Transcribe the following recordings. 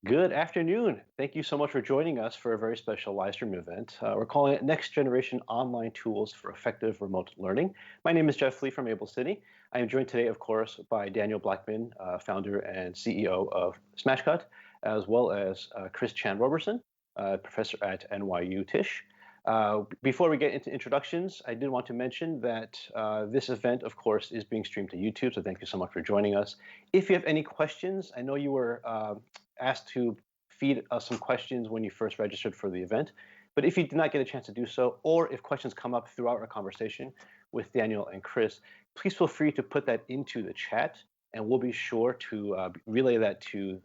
Good afternoon. Thank you so much for joining us for a very special live stream event. We're calling it Next Generation Online Tools for Effective Remote Learning. My name is Jeff Lee from AbelCine. I am joined today, of course, by Daniel Blackman, founder and CEO of Smashcut, as well as Chris Chan Roberson, professor at NYU Tisch. Before we get into introductions, I did want to mention that this event, of course, is being streamed to YouTube, so thank you so much for joining us. If you have any questions, I know you were asked to feed us some questions when you first registered for the event, but if you did not get a chance to do so, or if questions come up throughout our conversation with Daniel and Chris, please feel free to put that into the chat, and we'll be sure to relay that to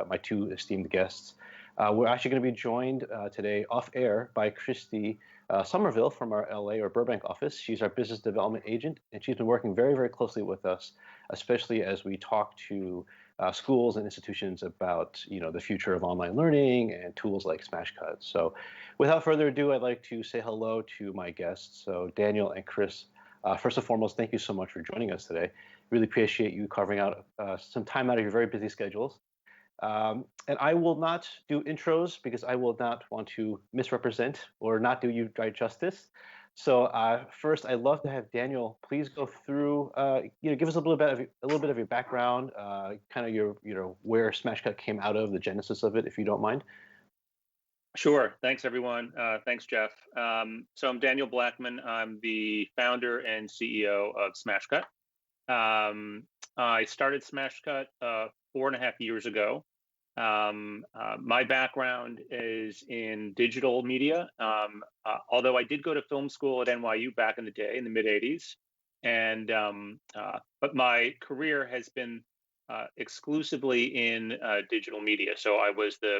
my two esteemed guests. We're actually going to be joined today off air by Christy Somerville from our LA or Burbank office. She's our business development agent, and she's been working very, very closely with us, especially as we talk to schools and institutions about the future of online learning and tools like Smashcut. So, without further ado, I'd like to say hello to my guests. So, Daniel and Chris, first and foremost, thank you so much for joining us today. Really appreciate you carving out some time out of your very busy schedules. And I will not do intros because I will not want to misrepresent or not do you right justice. So first, I'd love to have Daniel please go through, give us a little bit of your background, kind of where Smashcut came out of, the genesis of it, if you don't mind. Sure. Thanks, everyone. Thanks, Jeff. So I'm Daniel Blackman. I'm the founder and CEO of Smashcut. I started Smashcut 4.5 years ago. My background is in digital media, although I did go to film school at NYU back in the day, in the mid 80s. But my career has been exclusively in digital media. So I was the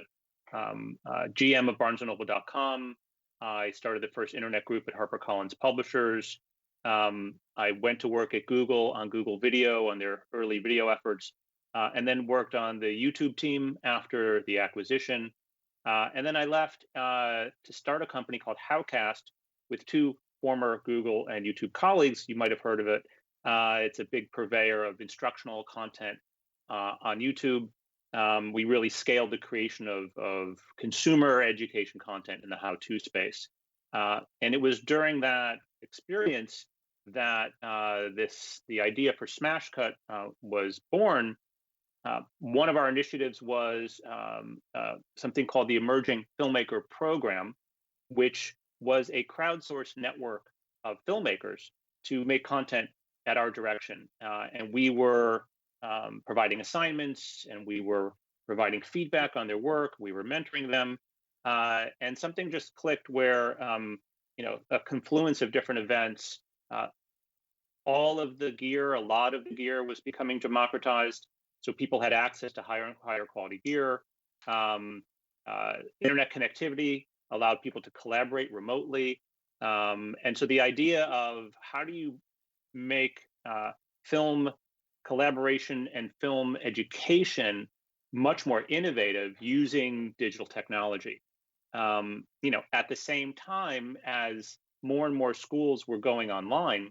GM of BarnesandNoble.com. I started the first internet group at HarperCollins Publishers. I went to work at Google on Google Video on their early video efforts, and then worked on the YouTube team after the acquisition. And then I left to start a company called Howcast with two former Google and YouTube colleagues. You might have heard of it. It's a big purveyor of instructional content on YouTube. We really scaled the creation of consumer education content in the how-to space. And it was during that experience that the idea for Smashcut was born. One of our initiatives was something called the Emerging Filmmaker Program, which was a crowdsourced network of filmmakers to make content at our direction. And we were providing assignments, and we were providing feedback on their work. We were mentoring them. And something just clicked where, a confluence of different events, all of the gear, a lot of the gear was becoming democratized. So people had access to higher and higher quality gear. Internet connectivity allowed people to collaborate remotely. And so the idea of how do you make film collaboration and film education much more innovative using digital technology. At the same time as more and more schools were going online,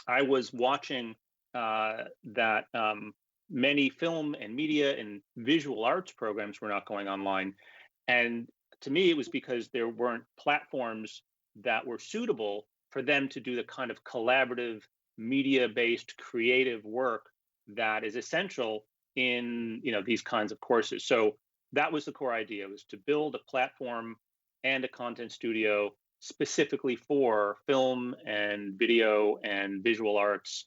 I was watching that many film and media and visual arts programs were not going online. And to me, it was because there weren't platforms that were suitable for them to do the kind of collaborative, media-based creative work that is essential in these kinds of courses. So that was the core idea, was to build a platform and a content studio specifically for film and video and visual arts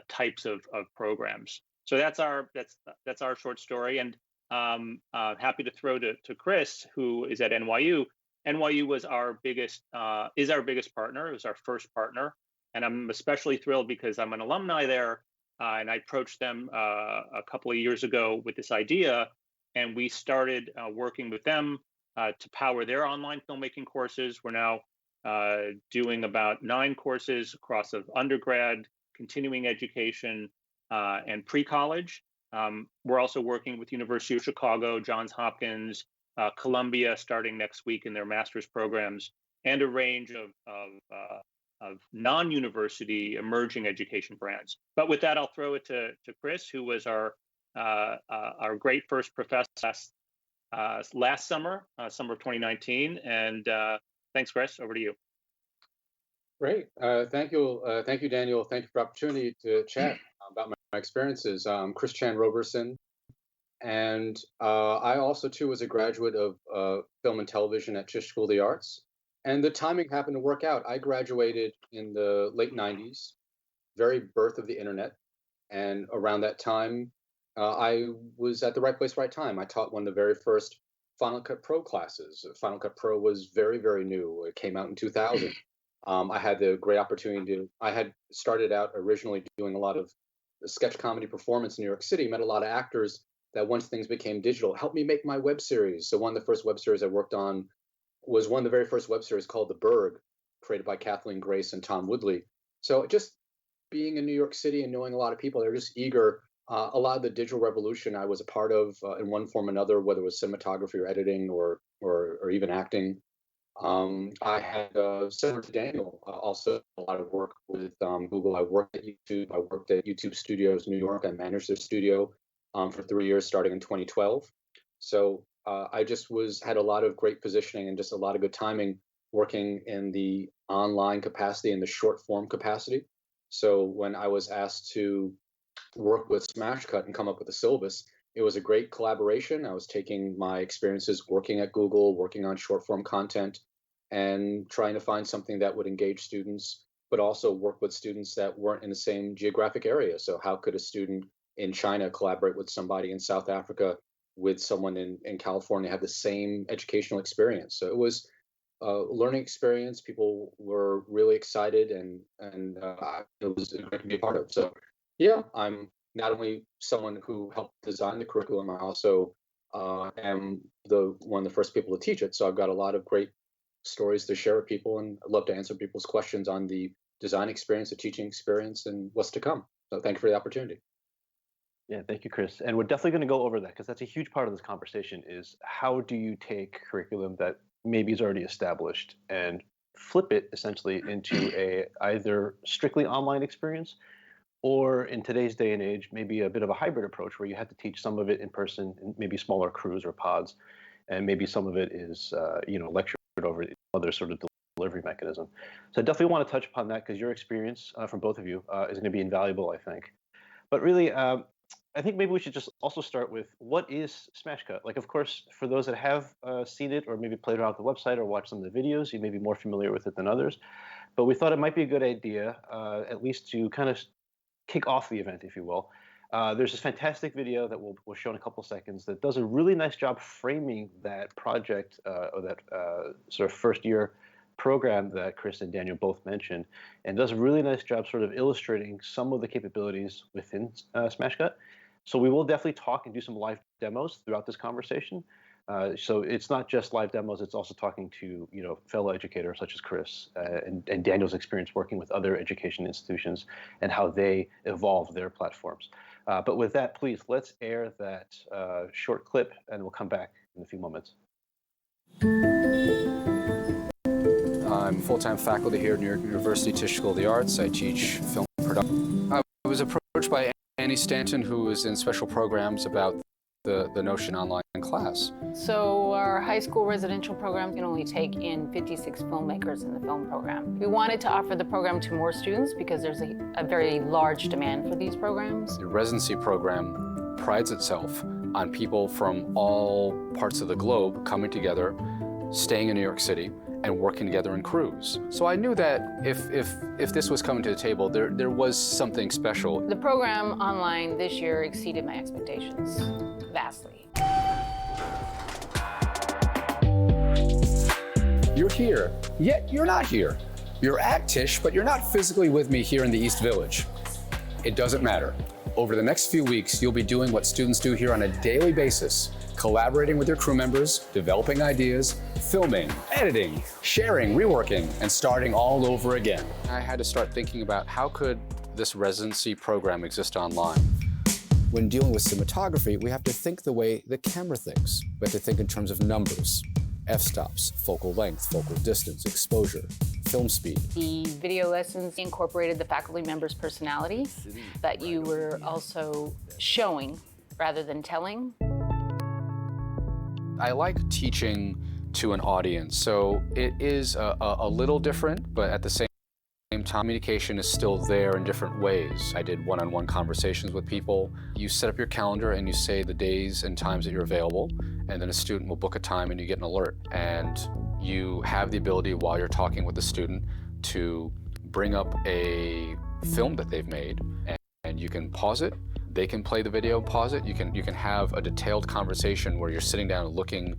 types of programs. So that's our short story, and happy to throw to Chris, who is at NYU. NYU was is our biggest partner. It was our first partner, and I'm especially thrilled because I'm an alumni there, and I approached them a couple of years ago with this idea, and we started working with them to power their online filmmaking courses. We're now doing about 9 courses across of undergrad, continuing education, and pre-college. We're also working with University of Chicago, Johns Hopkins, Columbia, starting next week in their master's programs, and a range of non-university emerging education brands. But with that, I'll throw it to Chris, who was our our great first professor last summer, summer of 2019. And thanks, Chris. Over to you. Great. Thank you, Daniel. Thank you for the opportunity to chat about my experiences. I'm Chris Chan Roberson, and I also, too, was a graduate of film and television at Tisch School of the Arts. And the timing happened to work out. I graduated in the late 90s, very birth of the internet. And around that time, I was at the right place, right time. I taught one of the very first Final Cut Pro classes. Final Cut Pro was very, very new. It came out in 2000. I had the great opportunity I had started out originally doing a lot of sketch comedy performance in New York City, met a lot of actors that once things became digital, helped me make my web series. So one of the first web series I worked on was one of the very first web series called The Berg, created by Kathleen Grace and Tom Woodley. So just being in New York City and knowing a lot of people, they're just eager. A lot of the digital revolution I was a part of in one form or another, whether it was cinematography or editing or even acting. I had, similar to Daniel, also a lot of work with Google. I worked at YouTube. I worked at YouTube Studios New York. I managed their studio for 3 years, starting in 2012. So I just had a lot of great positioning and just a lot of good timing working in the online capacity and the short form capacity. So when I was asked to work with Smashcut and come up with a syllabus, it was a great collaboration. I was taking my experiences working at Google, working on short form content, and trying to find something that would engage students, but also work with students that weren't in the same geographic area. So how could a student in China collaborate with somebody in South Africa, with someone in California, have the same educational experience? So it was a learning experience. People were really excited, and it was great to be a part of. So yeah, I'm not only someone who helped design the curriculum, I also am one of the first people to teach it. So I've got a lot of great stories to share with people, and I'd love to answer people's questions on the design experience, the teaching experience, and what's to come. So thank you for the opportunity. Yeah, thank you, Chris. And we're definitely going to go over that because that's a huge part of this conversation is how do you take curriculum that maybe is already established and flip it essentially into a either strictly online experience or in today's day and age, maybe a bit of a hybrid approach where you have to teach some of it in person in maybe smaller crews or pods, and maybe some of it is lectured over other sort of delivery mechanism. So I definitely want to touch upon that because your experience from both of you is going to be invaluable, I think. But really, I think maybe we should just also start with what is Smashcut? Like, of course, for those that have seen it or maybe played around with the website or watched some of the videos, you may be more familiar with it than others. But we thought it might be a good idea, at least to kind of kick off the event, if you will. There's this fantastic video that we'll show in a couple seconds that does a really nice job framing that project or that sort of first year program that Chris and Daniel both mentioned, and does a really nice job sort of illustrating some of the capabilities within Smashcut. So we will definitely talk and do some live demos throughout this conversation. So it's not just live demos, it's also talking to fellow educators such as Chris and Daniel's experience working with other education institutions and how they evolve their platforms. But with that, please, let's air that short clip and we'll come back in a few moments. I'm full-time faculty here at New York University Tisch School of the Arts. I teach film production. I was approached by Annie Stanton, who is in special programs about the Notion online class. So our high school residential program can only take in 56 filmmakers in the film program. We wanted to offer the program to more students because there's a very large demand for these programs. The residency program prides itself on people from all parts of the globe coming together, staying in New York City, and working together in crews. So I knew that if this was coming to the table, there was something special. The program online this year exceeded my expectations vastly. You're here, yet you're not here. You're at Tisch, but you're not physically with me here in the East Village. It doesn't matter. Over the next few weeks, you'll be doing what students do here on a daily basis, collaborating with your crew members, developing ideas, filming, editing, sharing, reworking, and starting all over again. I had to start thinking about how could this residency program exist online. When dealing with cinematography, we have to think the way the camera thinks. We have to think in terms of numbers, f-stops, focal length, focal distance, exposure, film speed. The video lessons incorporated the faculty member's personality, but you were also showing rather than telling. I like teaching to an audience, so it is a little different, but at the same time, communication is still there in different ways. I did one-on-one conversations with people. You set up your calendar and you say the days and times that you're available, and then a student will book a time and you get an alert. And you have the ability while you're talking with the student to bring up a film that they've made, and you can pause it. They can play the video, pause it. You can have a detailed conversation where you're sitting down and looking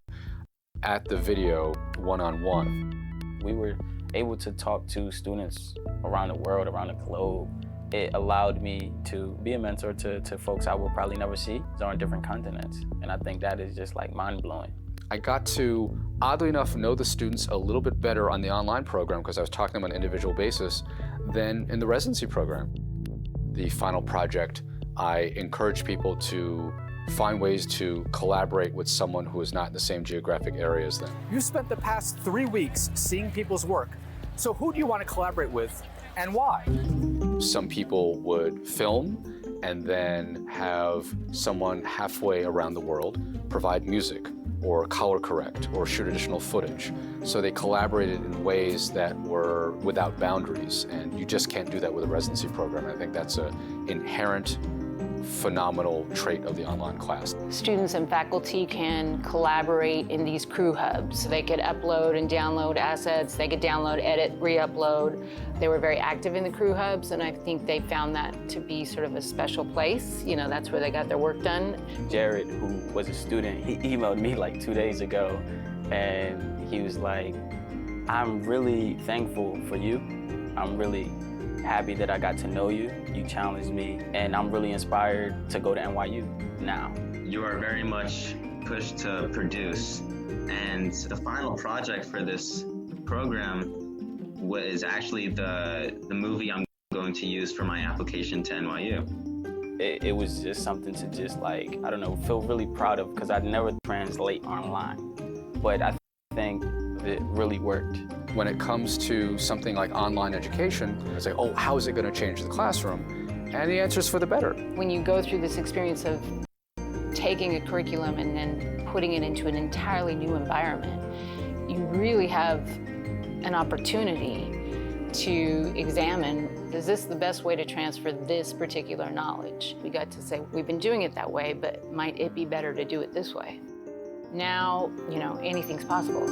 at the video one-on-one. We were able to talk to students around the world, around the globe. It allowed me to be a mentor to folks I will probably never see on different continents. And I think that is just like mind-blowing. I got to, oddly enough, know the students a little bit better on the online program because I was talking to them on an individual basis than in the residency program. The final project, I encouraged people to find ways to collaborate with someone who is not in the same geographic area as them. You spent the past 3 weeks seeing people's work. So who do you want to collaborate with and why? Some people would film and then have someone halfway around the world provide music or color correct or shoot additional footage. So they collaborated in ways that were without boundaries, and you just can't do that with a residency program. I think that's an inherent phenomenal trait of the online class. Students and faculty can collaborate in these crew hubs. So they could upload and download assets, they could download, edit, re-upload. They were very active in the crew hubs, and I think they found that to be sort of a special place. You know, that's where they got their work done. Jared, who was a student, he emailed me like 2 days ago, and he was like, I'm really thankful for you. I'm really happy that I got to know you. You challenged me, and I'm really inspired to go to NYU now. You are very much pushed to produce, and the final project for this program was actually the movie I'm going to use for my application to NYU. It was just something to just like, I don't know, feel really proud of, because I'd never translate online, but I think it really worked. When it comes to something like online education, it's like, oh, how is it going to change the classroom? And the answer is for the better. When you go through this experience of taking a curriculum and then putting it into an entirely new environment, you really have an opportunity to examine, is this the best way to transfer this particular knowledge? We got to say, we've been doing it that way, but might it be better to do it this way? Now, you know, anything's possible.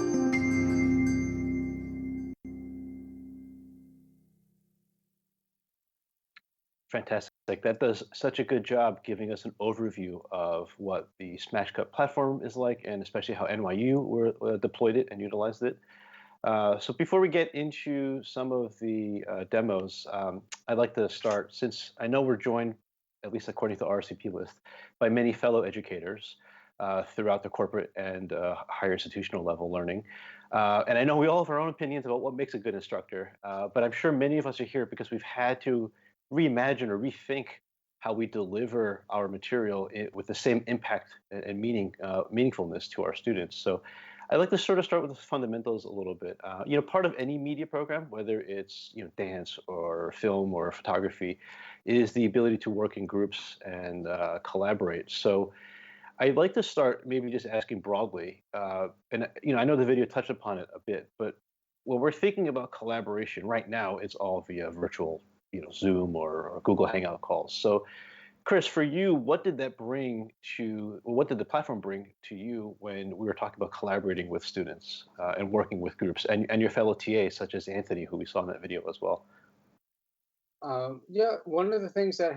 Fantastic. That does such a good job giving us an overview of what the Smashcut platform is like, and especially how NYU deployed it and utilized it. So before we get into some of the demos, I'd like to start, since I know we're joined, at least according to the RCP list, by many fellow educators throughout the corporate and higher institutional level learning. And I know we all have our own opinions about what makes a good instructor, but I'm sure many of us are here because we've had to reimagine or rethink how we deliver our material with the same impact and meaningfulness to our students. So I'd like to sort of start with the fundamentals a little bit. You know, part of any media program, whether it's dance or film or photography, is the ability to work in groups and collaborate. So I'd like to start maybe just asking broadly, and I know the video touched upon it a bit, but when we're thinking about collaboration right now, it's all via virtual, Zoom or Google Hangout calls. So, Chris, for you, what did the platform bring to you when we were talking about collaborating with students and working with groups and your fellow TAs, such as Anthony, who we saw in that video as well? Yeah, one of the things that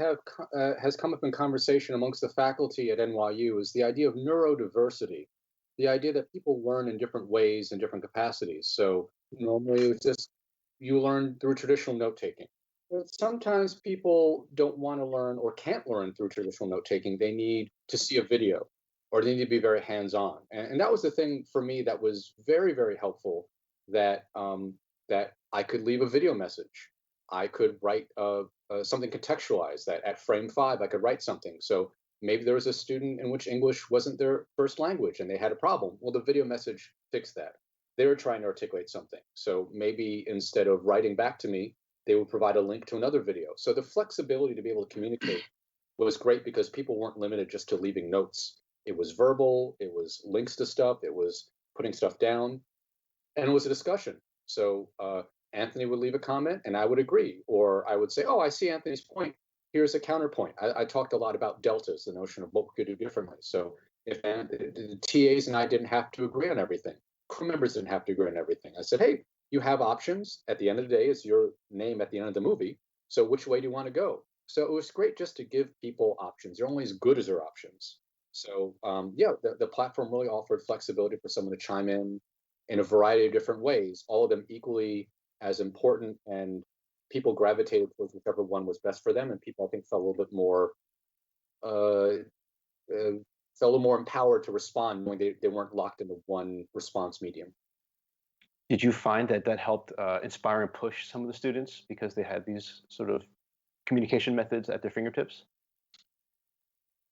has come up in conversation amongst the faculty at NYU is the idea of neurodiversity, the idea that people learn in different ways and different capacities. So normally it's just you learn through traditional note-taking. But sometimes people don't want to learn or can't learn through traditional note-taking. They need to see a video or they need to be very hands-on. And that was the thing for me that was very, very helpful, that I could leave a video message. I could write something contextualized, that at frame 5, I could write something. So maybe there was a student in which English wasn't their first language and they had a problem. Well, the video message fixed that. They were trying to articulate something. So maybe instead of writing back to me, they would provide a link to another video. So the flexibility to be able to communicate was great because people weren't limited just to leaving notes. It was verbal, it was links to stuff, it was putting stuff down, and it was a discussion. So Anthony would leave a comment and I would agree, or I would say, oh, I see Anthony's point. Here's a counterpoint. I talked a lot about deltas, the notion of what we could do differently. So if the TAs and I didn't have to agree on everything, crew members didn't have to agree on everything. I said, hey, you have options. At the end of the day, it's your name at the end of the movie. So which way do you want to go? So it was great just to give people options. They're only as good as their options. So yeah, the platform really offered flexibility for someone to chime in a variety of different ways, all of them equally as important, and people gravitated towards whichever one was best for them. And people, I think, felt a little bit more felt a little more empowered to respond, knowing they weren't locked into one response medium. Did you find that that helped inspire and push some of the students because they had these sort of communication methods at their fingertips?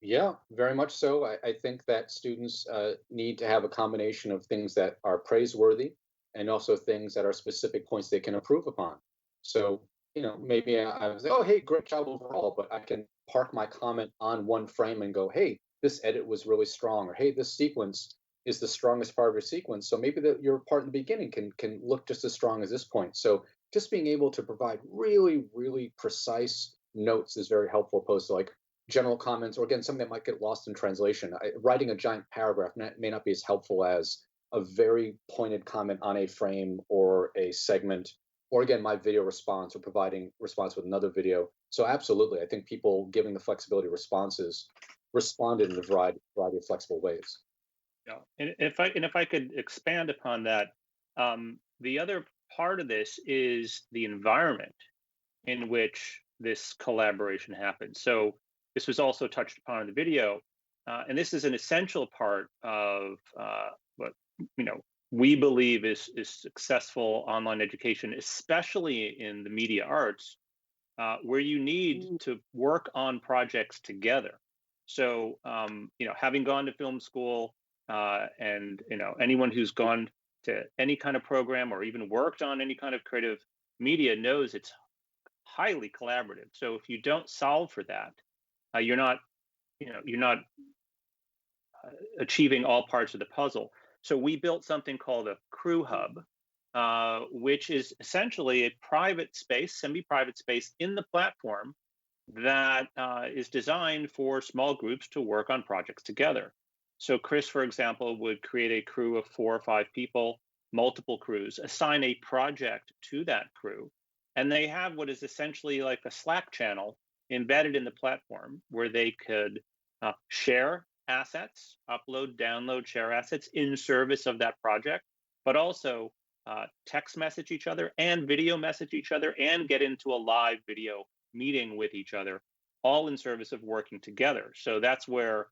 Yeah, very much so. I think that students need to have a combination of things that are praiseworthy and also things that are specific points they can improve upon. So, maybe I was like, oh, hey, great job overall, but I can park my comment on one frame and go, hey, this edit was really strong, or hey, this sequence is the strongest part of your sequence. So maybe your part in the beginning can look just as strong as this point. So just being able to provide really, really precise notes is very helpful, opposed to like general comments, or again, something that might get lost in translation. Writing a giant paragraph may not be as helpful as a very pointed comment on a frame or a segment, or again, my video response or providing response with another video. So absolutely, I think people giving the flexibility responses responded in a variety of flexible ways. Yeah, and if I could expand upon that, the other part of this is the environment in which this collaboration happens. So this was also touched upon in the video, and this is an essential part of what we believe is successful online education, especially in the media arts, where you need to work on projects together. So having gone to film school, and anyone who's gone to any kind of program or even worked on any kind of creative media knows it's highly collaborative. So if you don't solve for that, you're not achieving all parts of the puzzle. So we built something called a crew hub, which is essentially a private space, semi-private space in the platform that is designed for small groups to work on projects together. So Chris, for example, would create a crew of 4 or 5 people, multiple crews, assign a project to that crew, and they have what is essentially like a Slack channel embedded in the platform where they could share assets, upload, download, share assets in service of that project, but also text message each other and video message each other and get into a live video meeting with each other, all in service of working together. So that's where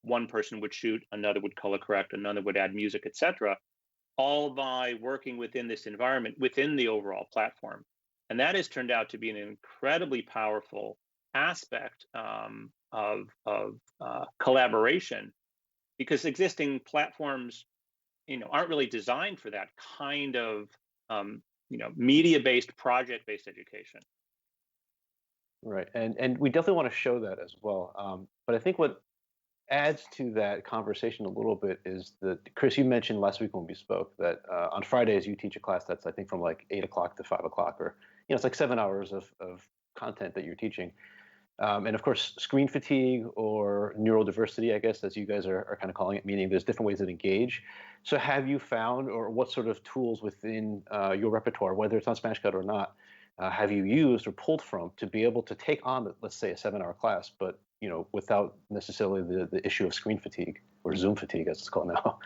one person would shoot, another would color correct, another would add music, etc., all by working within this environment, within the overall platform. And that has turned out to be an incredibly powerful aspect of collaboration, because existing platforms, aren't really designed for that kind of media-based, project-based education. Right, and we definitely want to show that as well. But I think what adds to that conversation a little bit is that, Chris, you mentioned last week when we spoke that on Fridays you teach a class that's, I think, from like 8 o'clock to 5 o'clock, or it's like 7 hours of content that you're teaching. And of course, screen fatigue or neurodiversity, I guess, as you guys are kind of calling it, meaning there's different ways to engage. So have you found, or what sort of tools within your repertoire, whether it's on Smashcut or not, have you used or pulled from to be able to take on, let's say, a 7-hour class, but without necessarily the issue of screen fatigue, or Zoom fatigue, as it's called now?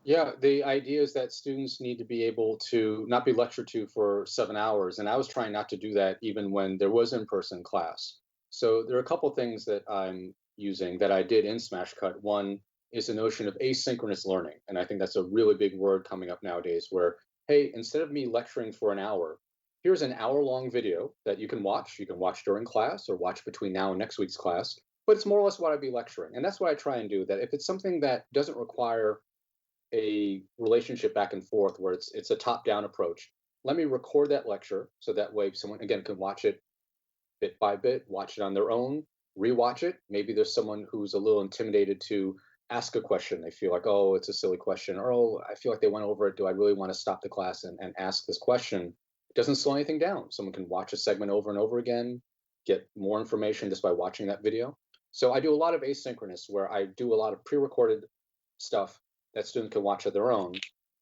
Yeah, the idea is that students need to be able to not be lectured to for 7 hours. And I was trying not to do that even when there was in-person class. So there are a couple things that I'm using that I did in Smashcut. One is the notion of asynchronous learning. And I think that's a really big word coming up nowadays, where, hey, instead of me lecturing for an hour, here's an hour-long video that you can watch. You can watch during class or watch between now and next week's class. But it's more or less what I'd be lecturing. And that's what I try and do, that if it's something that doesn't require a relationship back and forth, where it's a top-down approach, let me record that lecture so that way someone, again, can watch it bit by bit, watch it on their own, rewatch it. Maybe there's someone who's a little intimidated to ask a question. They feel like, oh, it's a silly question, or oh, I feel like they went over it. Do I really want to stop the class and ask this question? It doesn't slow anything down. Someone can watch a segment over and over again, get more information just by watching that video. So I do a lot of asynchronous where I do a lot of pre-recorded stuff that students can watch at their own.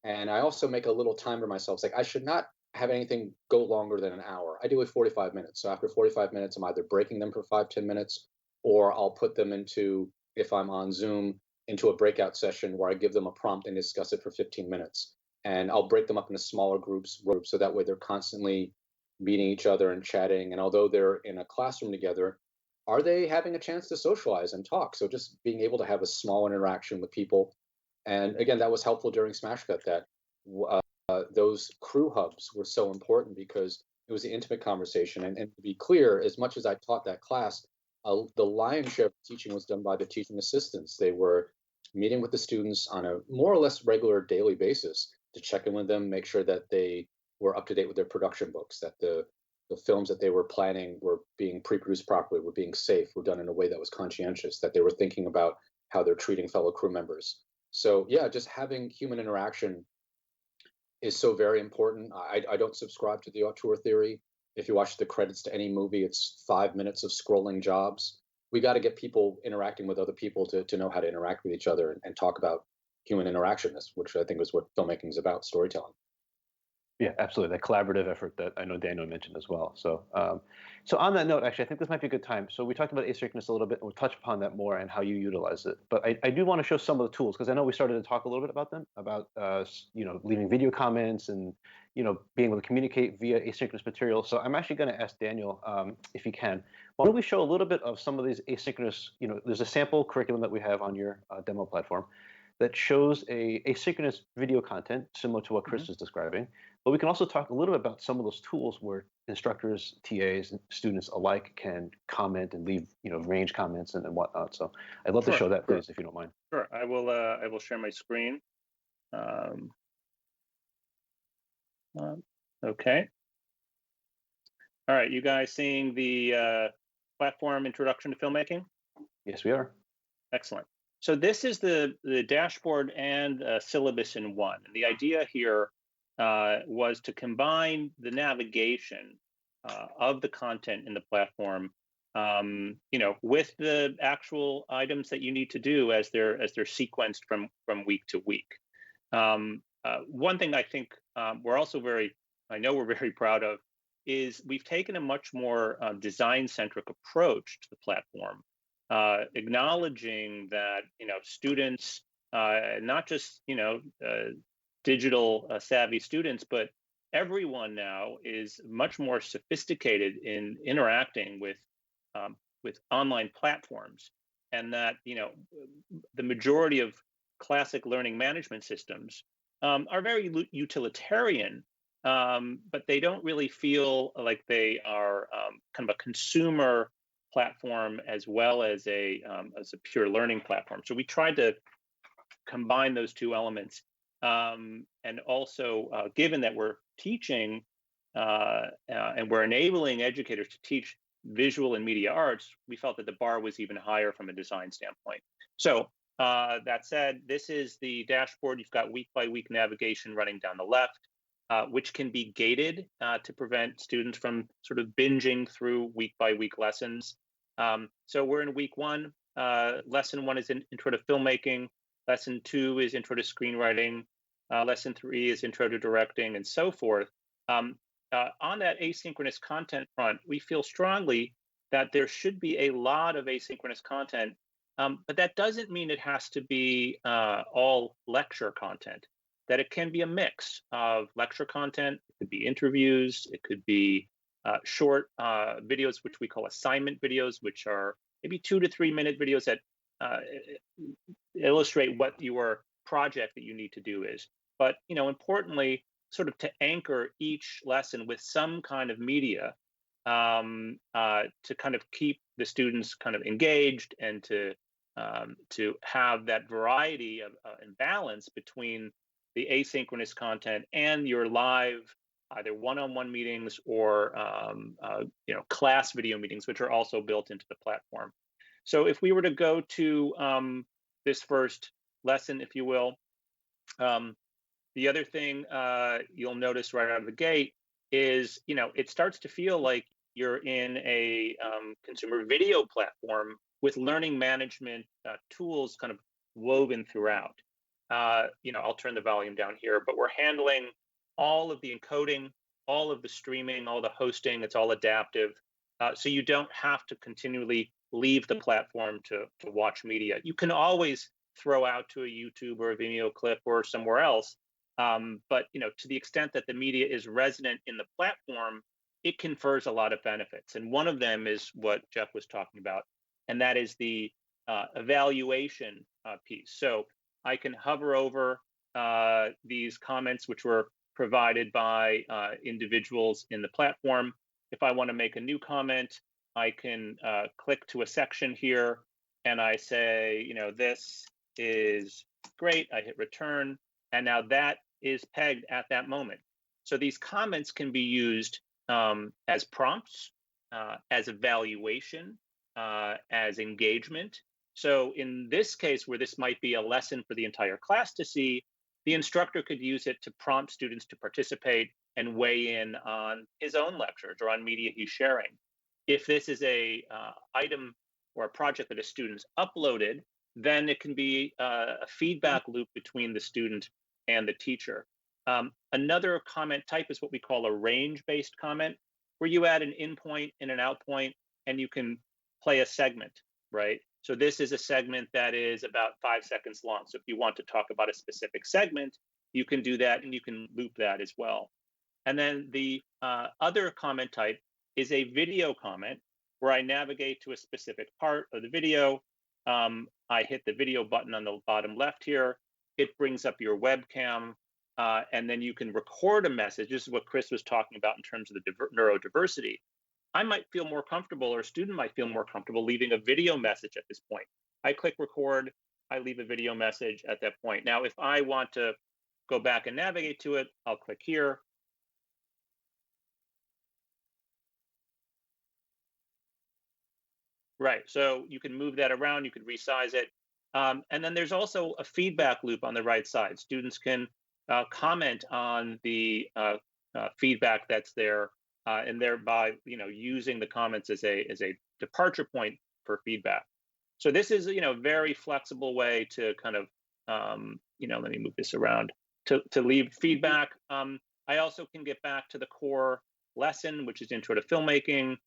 And I also make a little timer myself. It's like I should not have anything go longer than an hour. I do it 45 minutes. So after 45 minutes, I'm either breaking them for 5-10 minutes, or I'll put them into, if I'm on Zoom, into a breakout session where I give them a prompt and discuss it for 15 minutes. And I'll break them up into smaller groups so that way they're constantly meeting each other and chatting. And although they're in a classroom together, are they having a chance to socialize and talk? So just being able to have a small interaction with people. And again, that was helpful during Smashcut, that those crew hubs were so important because it was the intimate conversation. And to be clear, as much as I taught that class, the lion's share of teaching was done by the teaching assistants. They were meeting with the students on a more or less regular daily basis to check in with them, make sure that they were up to date with their production books, that the films that they were planning were being pre-produced properly, were being safe, were done in a way that was conscientious, that they were thinking about how they're treating fellow crew members. So yeah, just having human interaction is so very important. I don't subscribe to the auteur theory. If you watch the credits to any movie, it's 5 minutes of scrolling jobs. We got to get people interacting with other people to know how to interact with each other and talk about human interaction, which I think is what filmmaking is about, storytelling. Yeah, absolutely. That collaborative effort that I know Daniel mentioned as well. So, so on that note, actually, I think this might be a good time. So we talked about asynchronous a little bit, and we'll touch upon that more and how you utilize it. But I do want to show some of the tools because I know we started to talk a little bit about them, about leaving video comments and being able to communicate via asynchronous material. So I'm actually going to ask Daniel if he can. Why don't we show a little bit of some of these asynchronous? There's a sample curriculum that we have on your demo platform that shows a asynchronous video content similar to what Chris is describing. But we can also talk a little bit about some of those tools where instructors, TAs, and students alike can comment and leave, range comments and whatnot. So I'd love to show that, please, if you don't mind. Sure, I will share my screen. Okay. All right, you guys seeing the platform Introduction to Filmmaking? Yes, we are. Excellent. So this is the dashboard and syllabus in one. And the idea here was to combine the navigation of the content in the platform, with the actual items that you need to do as they're sequenced from week to week. One thing I think we're very proud of is we've taken a much more design-centric approach to the platform, acknowledging that students, not just digital savvy students, but everyone now is much more sophisticated in interacting with online platforms, and that the majority of classic learning management systems are very utilitarian, but they don't really feel like they are kind of a consumer platform as well as a pure learning platform. So we tried to combine those two elements. And also, given that we're teaching and we're enabling educators to teach visual and media arts, we felt that the bar was even higher from a design standpoint. So that said, this is the dashboard. You've got week-by-week navigation running down the left, which can be gated to prevent students from sort of binging through week-by-week lessons. So we're in week one. Lesson one is Intro to Filmmaking. Lesson 2 is Intro to Screenwriting. Lesson 3 is Intro to Directing, and so forth. On that asynchronous content front, we feel strongly that there should be a lot of asynchronous content, but that doesn't mean it has to be all lecture content, that it can be a mix of lecture content. It could be interviews. It could be short videos, which we call assignment videos, which are maybe 2 to 3 minute videos that illustrate what your project that you need to do is. But importantly, sort of to anchor each lesson with some kind of media to kind of keep the students kind of engaged and to have that variety of and balance between the asynchronous content and your live either one-on-one meetings or class video meetings, which are also built into the platform. So if we were to go to this first lesson, if you will, the other thing you'll notice right out of the gate is, it starts to feel like you're in a consumer video platform with learning management tools kind of woven throughout. I'll turn the volume down here, but we're handling all of the encoding, all of the streaming, all the hosting. It's all adaptive. So you don't have to continually leave the platform to watch media. You can always throw out to a YouTube or a Vimeo clip or somewhere else. But to the extent that the media is resonant in the platform, it confers a lot of benefits. And one of them is what Jeff was talking about, and that is the evaluation piece. So I can hover over these comments, which were provided by individuals in the platform. If I want to make a new comment, I can click to a section here, and I say, this is great. I hit return, and now that is pegged at that moment. So these comments can be used as prompts, as evaluation, as engagement. So in this case, where this might be a lesson for the entire class to see, the instructor could use it to prompt students to participate and weigh in on his own lectures or on media he's sharing. If this is a item or a project that a student's uploaded, then it can be a feedback loop between the student and the teacher. Another comment type is what we call a range-based comment, where you add an in point and an out point, and you can play a segment, right? So this is a segment that is about 5 seconds long. So if you want to talk about a specific segment, you can do that, and you can loop that as well. And then the other comment type is a video comment, where I navigate to a specific part of the video. I hit the video button on the bottom left here. It brings up your webcam, and then you can record a message. This is what Chris was talking about in terms of the neurodiversity. I might feel more comfortable, or a student might feel more comfortable leaving a video message at this point. I click record, I leave a video message at that point. Now, if I want to go back and navigate to it, I'll click here. Right, so you can move that around, you could resize it. And then there's also a feedback loop on the right side. Students can comment on the feedback that's there, and thereby, using the comments as a departure point for feedback. So this is, a very flexible way to kind of, let me move this around, to leave feedback. I also can get back to the core lesson, which is Intro to Filmmaking.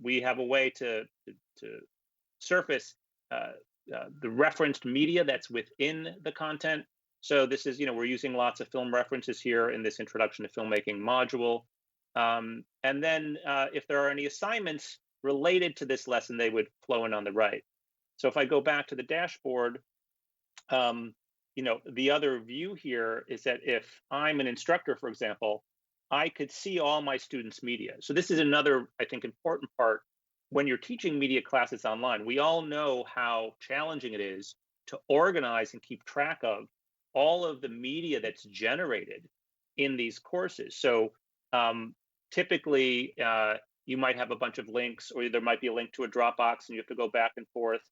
We have a way to surface the referenced media that's within the content. So this is, we're using lots of film references here in this Introduction to Filmmaking module. And then if there are any assignments related to this lesson, they would flow in on the right. So if I go back to the dashboard, the other view here is that if I'm an instructor, for example, I could see all my students' media. So this is another, I think, important part. When you're teaching media classes online, we all know how challenging it is to organize and keep track of all of the media that's generated in these courses. So typically, you might have a bunch of links, or there might be a link to a Dropbox, and you have to go back and forth.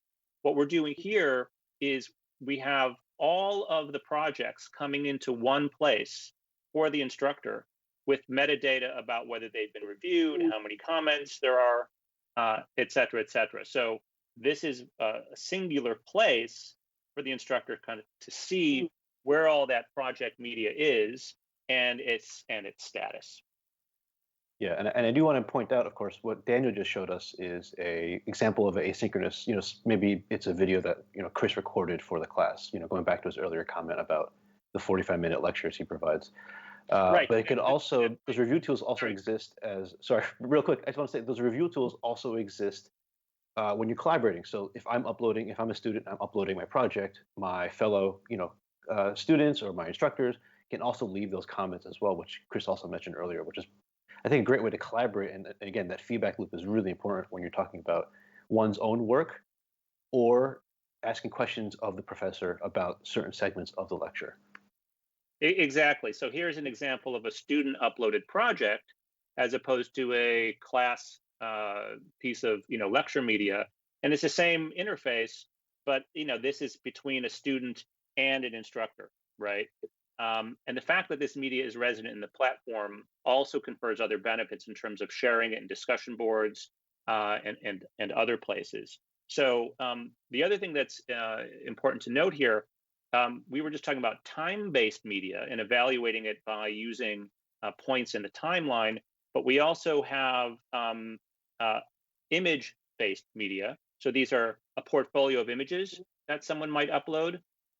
What we're doing here is we have all of the projects coming into one place for the instructor, with metadata about whether they've been reviewed, how many comments there are, et cetera, et cetera. So this is a singular place for the instructor kind of to see where all that project media is and its status. Yeah, and I do want to point out, of course, what Daniel just showed us is a example of asynchronous. Maybe it's a video that Chris recorded for the class. Going back to his earlier comment about the 45-minute lectures he provides. Right. But it could also, those review tools also exist as, real quick, I just want to say those review tools also exist when you're collaborating. So if I'm a student, I'm uploading my project, my fellow, students or my instructors can also leave those comments as well, which Chris also mentioned earlier, which is, I think, a great way to collaborate. And again, that feedback loop is really important when you're talking about one's own work or asking questions of the professor about certain segments of the lecture. Exactly. So here's an example of a student uploaded project as opposed to a class piece of lecture media, and it's the same interface, but this is between a student and an instructor, right? And the fact that this media is resident in the platform also confers other benefits in terms of sharing it in discussion boards and other places. So the other thing that's important to note here, we were just talking about time-based media and evaluating it by using points in the timeline, but we also have image-based media. So these are a portfolio of images that someone might upload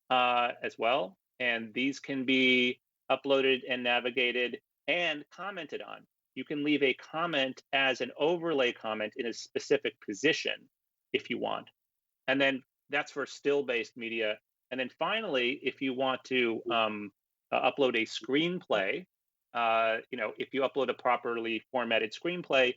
as well, and these can be uploaded and navigated and commented on. You can leave a comment as an overlay comment in a specific position if you want. And then that's for still-based media. And then finally, if you want to upload a screenplay, if you upload a properly formatted screenplay,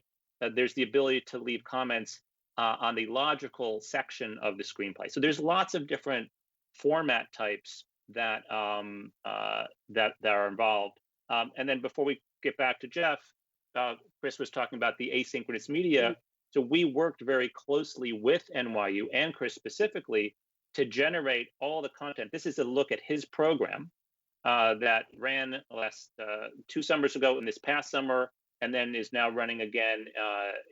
there's the ability to leave comments on the logical section of the screenplay. So there's lots of different format types that that are involved. And then before we get back to Jeff, Chris was talking about the asynchronous media. So we worked very closely with NYU and Chris specifically to generate all the content. This is a look at his program that ran last 2 summers ago and this past summer, and then is now running again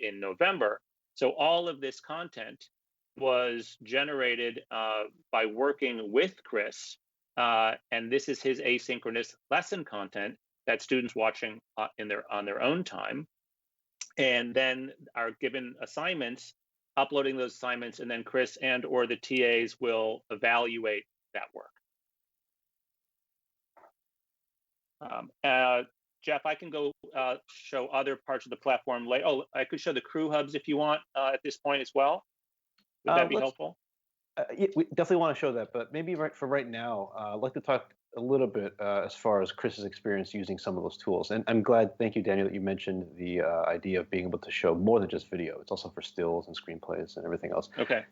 in November. So all of this content was generated by working with Chris, and this is his asynchronous lesson content that students watching on their own time, and then are given assignments, uploading those assignments, and then Chris and/or the TAs will evaluate that work. Jeff, I can go show other parts of the platform later. Oh, I could show the crew hubs if you want at this point as well. Would that be helpful? Yeah, we definitely want to show that, but maybe for right now, I'd like to talk a little bit as far as Chris's experience using some of those tools. And I'm glad, thank you, Daniel, that you mentioned the idea of being able to show more than just video. It's also for stills and screenplays and everything else. Okay.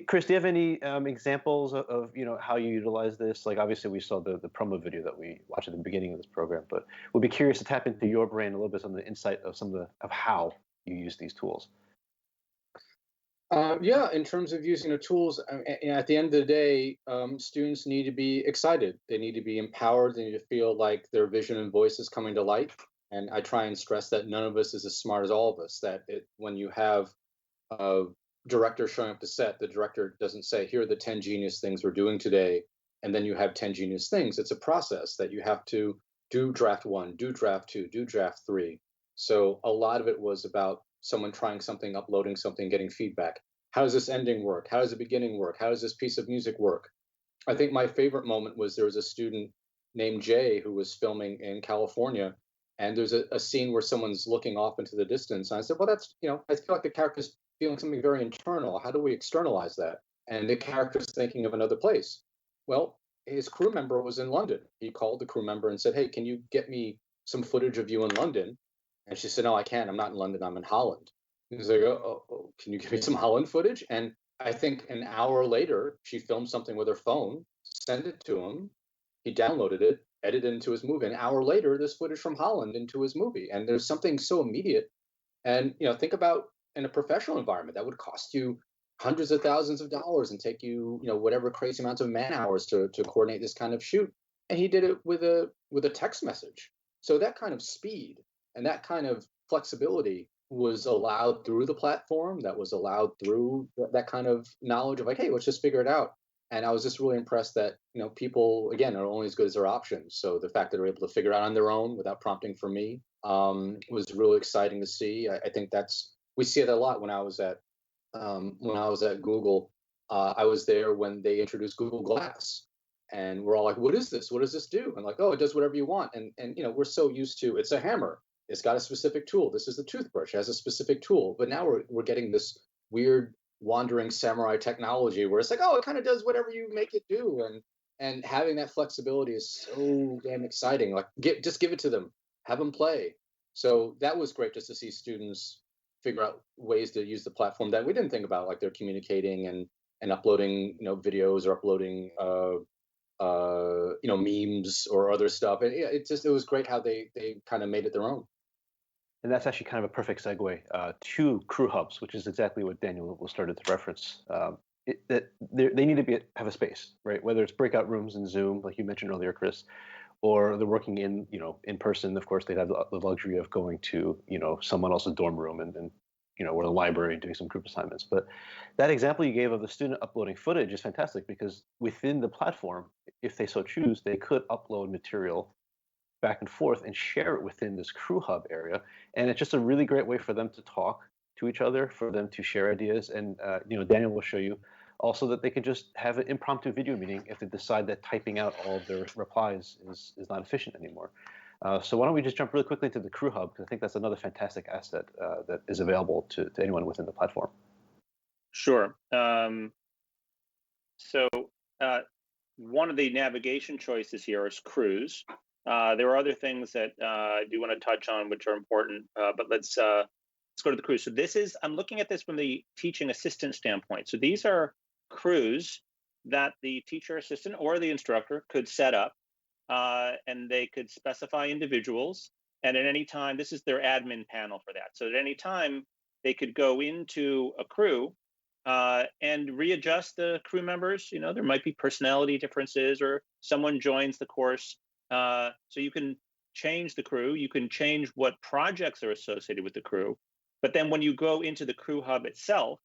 Chris, do you have any examples of how you utilize this? Like, obviously, we saw the promo video that we watched at the beginning of this program, but we'll be curious to tap into your brain a little bit on the insight of of how you use these tools. Yeah, in terms of using the tools, at the end of the day, students need to be excited. They need to be empowered. They need to feel like their vision and voice is coming to light. And I try and stress that none of us is as smart as all of us. That when you have a director showing up to set, the director doesn't say, here are the 10 genius things we're doing today, and then you have 10 genius things. It's a process that you have to do draft 1, do draft 2, do draft 3. So a lot of it was about someone trying something, uploading something, getting feedback. How does this ending work? How does the beginning work? How does this piece of music work? I think my favorite moment was there was a student named Jay who was filming in California, and there's a scene where someone's looking off into the distance. And I said, well, that's, I feel like the character's feeling something very internal. How do we externalize that? And the character's thinking of another place. Well, his crew member was in London. He called the crew member and said, hey, can you get me some footage of you in London? And she said, no, I can't. I'm not in London. I'm in Holland. He was like, oh, can you give me some Holland footage? And I think an hour later, she filmed something with her phone, sent it to him. He downloaded it, edited it into his movie. An hour later, there's footage from Holland into his movie. And there's something so immediate. And, think about in a professional environment, that would cost you hundreds of thousands of dollars and take you, whatever crazy amounts of man hours to coordinate this kind of shoot. And he did it with a text message. So that kind of speed and that kind of flexibility was allowed through the platform, that was allowed through that kind of knowledge of like, hey, let's just figure it out. And I was just really impressed that, people, again, are only as good as their options. So the fact that they're able to figure it out on their own without prompting from me was really exciting to see. I think we see it a lot when I was at Google. I was there when they introduced Google Glass. And we're all like, what is this? What does this do? And like, oh, it does whatever you want. And we're so used to, it's a hammer. It's got a specific tool. This is the toothbrush. It has a specific tool. But now we're getting this weird wandering samurai technology where it's like, oh, it kind of does whatever you make it do. And having that flexibility is so damn exciting. Like, just give it to them. Have them play. So that was great just to see students figure out ways to use the platform that we didn't think about, like they're communicating and uploading, videos or uploading memes or other stuff. And it was great how they kind of made it their own. And that's actually kind of a perfect segue to crew hubs, which is exactly what Daniel was started to reference. That they need to have a space, right? Whether it's breakout rooms in Zoom, like you mentioned earlier, Chris, or they're working in person. Of course, they have the luxury of going to someone else's dorm room and or the library and doing some group assignments. But that example you gave of the student uploading footage is fantastic because within the platform, if they so choose, they could upload material back and forth and share it within this crew hub area. And it's just a really great way for them to talk to each other, for them to share ideas. And Daniel will show you also that they can just have an impromptu video meeting if they decide that typing out all of their replies is not efficient anymore. So why don't we just jump really quickly to the crew hub, because I think that's another fantastic asset that is available to anyone within the platform. Sure. One of the navigation choices here is crews. There are other things that I do want to touch on, which are important, but let's go to the crews. So I'm looking at this from the teaching assistant standpoint. So these are crews that the teacher assistant or the instructor could set up, and they could specify individuals. And at any time, this is their admin panel for that. So at any time, they could go into a crew and readjust the crew members. There might be personality differences, or someone joins the course. So you can change the crew. You can change what projects are associated with the crew. But then when you go into the crew hub itself,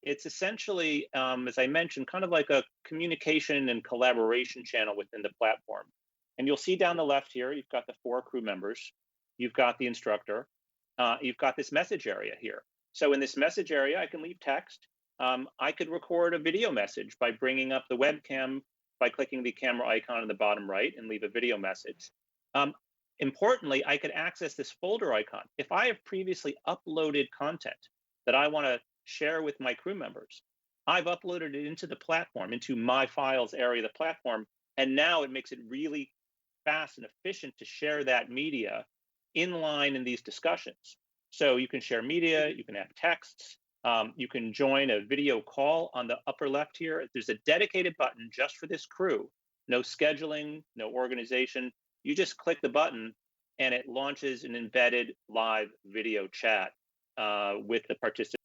it's essentially, as I mentioned, kind of like a communication and collaboration channel within the platform. And you'll see down the left here, you've got the 4 crew members. You've got the instructor. You've got this message area here. So in this message area, I can leave text. I could record a video message by bringing up the webcam, by clicking the camera icon in the bottom right, and leave a video message. Importantly, I could access this folder icon. If I have previously uploaded content that I want to share with my crew members, I've uploaded it into the platform, into my files area of the platform, and now it makes it really fast and efficient to share that media in line in these discussions. So you can share media, you can have texts, you can join a video call on the upper left here. There's a dedicated button just for this crew. No scheduling, no organization. You just click the button and it launches an embedded live video chat with the participants.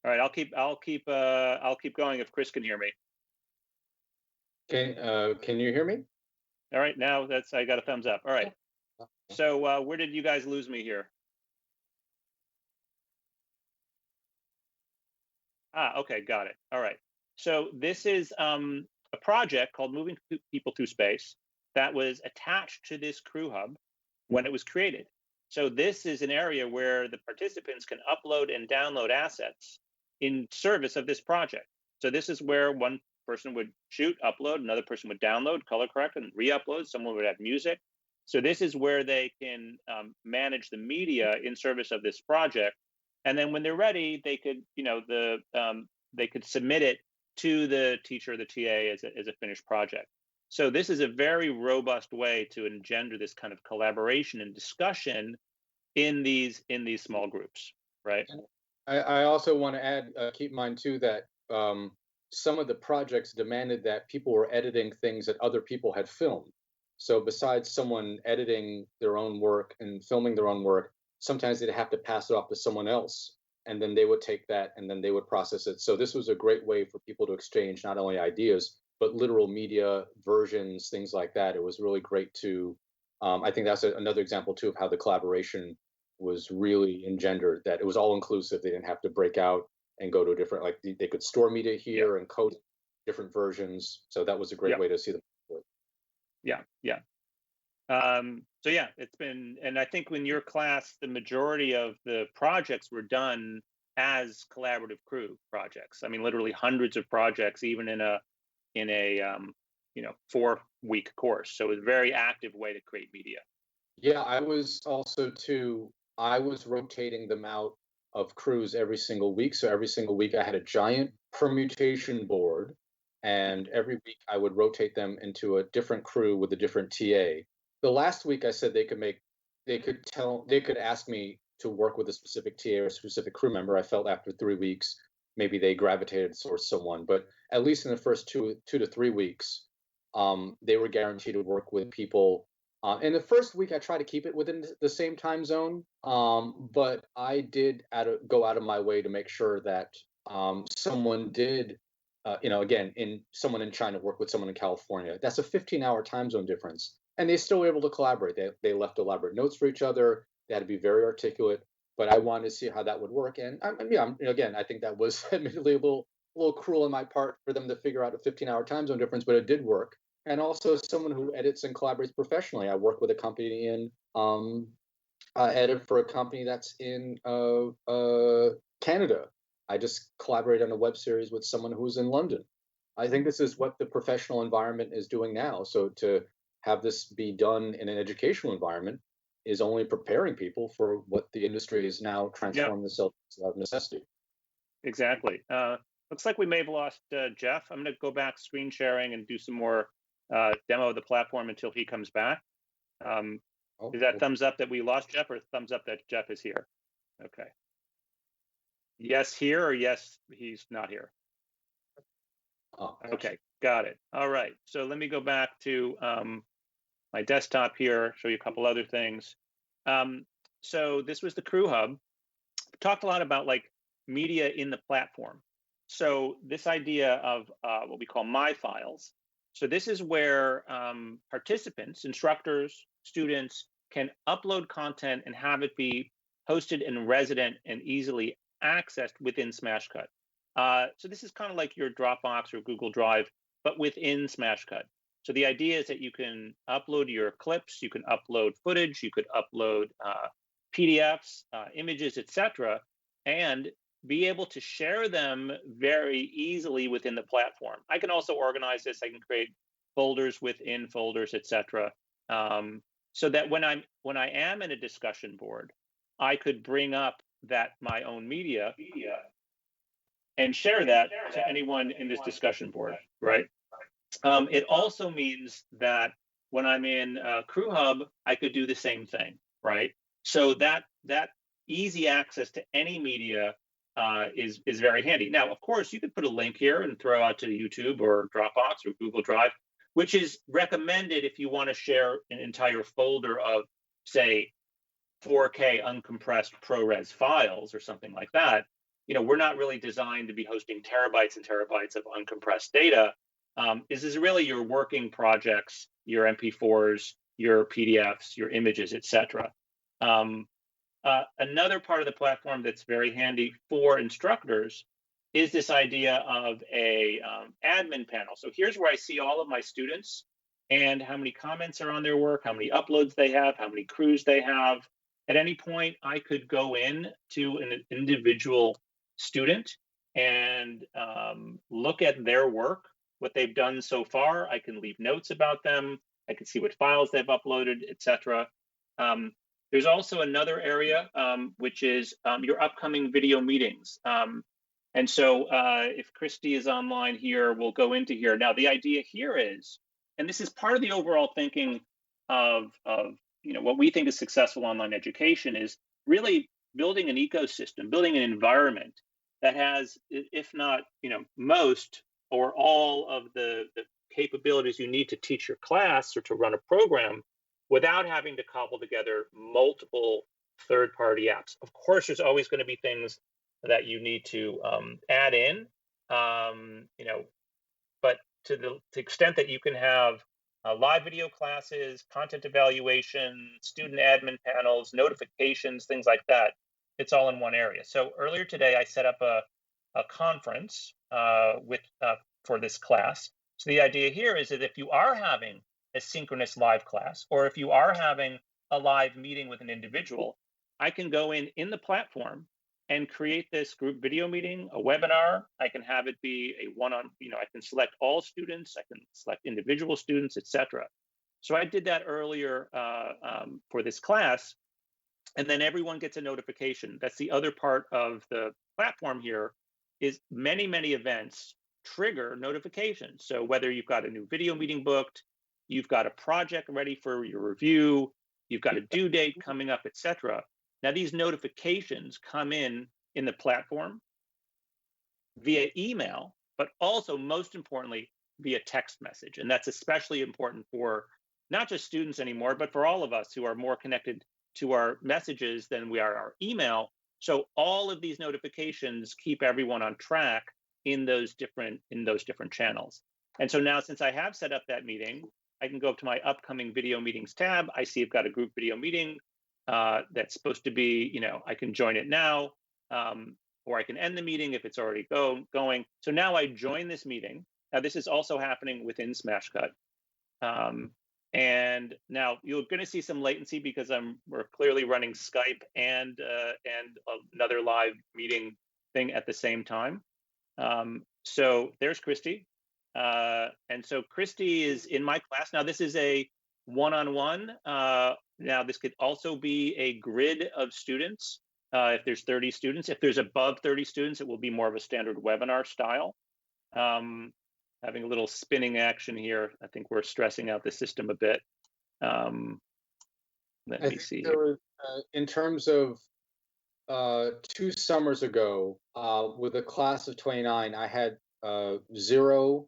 All right, I'll keep going if Chris can hear me. Can you hear me? All right, now I got a thumbs up. All right. So where did you guys lose me here? Okay, got it. All right. So this is a project called Moving People Through Space that was attached to this crew hub when it was created. So this is an area where the participants can upload and download assets in service of this project. So this is where one person would shoot, upload, another person would download, color correct, and re-upload. Someone would add music. So this is where they can manage the media in service of this project. And then when they're ready, they could, they could submit it to the teacher or the TA as a finished project. So this is a very robust way to engender this kind of collaboration and discussion in these small groups, right? I also want to add, keep in mind too, that some of the projects demanded that people were editing things that other people had filmed. So besides someone editing their own work and filming their own work, sometimes they'd have to pass it off to someone else, and then they would take that and then they would process it. So this was a great way for people to exchange not only ideas, but literal media versions, things like that. It was really great to, I think that's another example too of how the collaboration was really engendered, that it was all inclusive. They didn't have to break out and go to a different, like they could store media here and code different versions. So that was a great way to see the work. Yeah. So yeah, it's been, and I think in your class, the majority of the projects were done as collaborative crew projects. I mean, literally hundreds of projects, even in a 4-week course. So it was a very active way to create media. Yeah, I was also too, I was rotating them out of crews every single week. So every single week I had a giant permutation board, and every week I would rotate them into a different crew with a different TA. The last week I said they could ask me to work with a specific TA or a specific crew member. I felt after 3 weeks, maybe they gravitated towards someone, but at least in the first 2 to 3 weeks, they were guaranteed to work with people. In the first week, I tried to keep it within the same time zone, but I did go out of my way to make sure that someone did, again, someone in China work with someone in California. That's a 15-hour time zone difference, and they still were able to collaborate. They left elaborate notes for each other. They had to be very articulate, but I wanted to see how that would work. And again, I think that was admittedly a little cruel on my part for them to figure out a 15-hour time zone difference, but it did work. And also someone who edits and collaborates professionally. I work with a company in edit for a company that's in Canada. I just collaborate on a web series with someone who's in London. I think this is what the professional environment is doing now. So to have this be done in an educational environment is only preparing people for what the industry is now transforming itself out of necessity. Exactly. Looks like we may have lost Jeff. I'm going to go back screen sharing and do some more demo of the platform until he comes back. Is that thumbs up that we lost Jeff, or thumbs up that Jeff is here? Okay. Yes here, or yes, he's not here? Okay, got it. All right. So let me go back to my desktop here, show you a couple other things. So this was the Crew Hub. We talked a lot about like media in the platform. So this idea of what we call My Files. So this is where participants, instructors, students can upload content and have it be hosted and resident and easily accessed within Smashcut. So this is kind of like your Dropbox or Google Drive, but within Smashcut. So the idea is that you can upload your clips, you can upload footage, you could upload PDFs, images, etc., and be able to share them very easily within the platform. I can also organize this. I can create folders within folders, etc., so that when I am in a discussion board, I could bring up my own media and share that to anyone in this discussion board, right? It also means that when I'm in Crew Hub, I could do the same thing, right? So that easy access to any media is very handy. Now, of course, you could put a link here and throw out to YouTube or Dropbox or Google Drive, which is recommended if you want to share an entire folder of, say, 4K uncompressed ProRes files or something like that. We're not really designed to be hosting terabytes and terabytes of uncompressed data. This is really your working projects, your MP4s, your PDFs, your images, etc. Another part of the platform that's very handy for instructors is this idea of a admin panel. So here's where I see all of my students and how many comments are on their work, how many uploads they have, how many crews they have. At any point, I could go in to an individual student and look at their work, what they've done so far. I can leave notes about them. I can see what files they've uploaded, etc. There's also another area, which is your upcoming video meetings. And so if Christy is online here, we'll go into here. Now, the idea here is, and this is part of the overall thinking of what we think is successful online education, is really building an ecosystem, building an environment that has, if not most or all of the capabilities you need to teach your class or to run a program without having to cobble together multiple third-party apps. Of course, there's always going to be things that you need to add in, but to the extent that you can have live video classes, content evaluation, student admin panels, notifications, things like that, it's all in one area. So earlier today, I set up a conference for this class. So the idea here is that if you are having a synchronous live class, or if you are having a live meeting with an individual, I can go in the platform and create this group video meeting, a webinar. I can have it be a one-on, I can select all students, I can select individual students, etc. So I did that earlier for this class, and then everyone gets a notification. That's the other part of the platform here, is many, many events trigger notifications. So whether you've got a new video meeting booked, you've got a project ready for your review, you've got a due date coming up, etc. Now, these notifications come in the platform via email, but also, most importantly, via text message. And that's especially important for not just students anymore, but for all of us who are more connected to our messages than we are our email. So all of these notifications keep everyone on track in those different channels. And so now, since I have set up that meeting, I can go up to my upcoming video meetings tab. I see I've got a group video meeting that's supposed to be, I can join it now, or I can end the meeting if it's already going. So now I join this meeting. Now this is also happening within Smashcut. And now you're going to see some latency because we're clearly running Skype and another live meeting thing at the same time. So there's Christy. And so Christy is in my class. Now this is a one-on-one. Now this could also be a grid of students. If there's 30 students, if there's above 30 students, it will be more of a standard webinar style. Having a little spinning action here. I think we're stressing out the system a bit. Let me see. In terms of 2 summers ago, with a class of 29, I had 0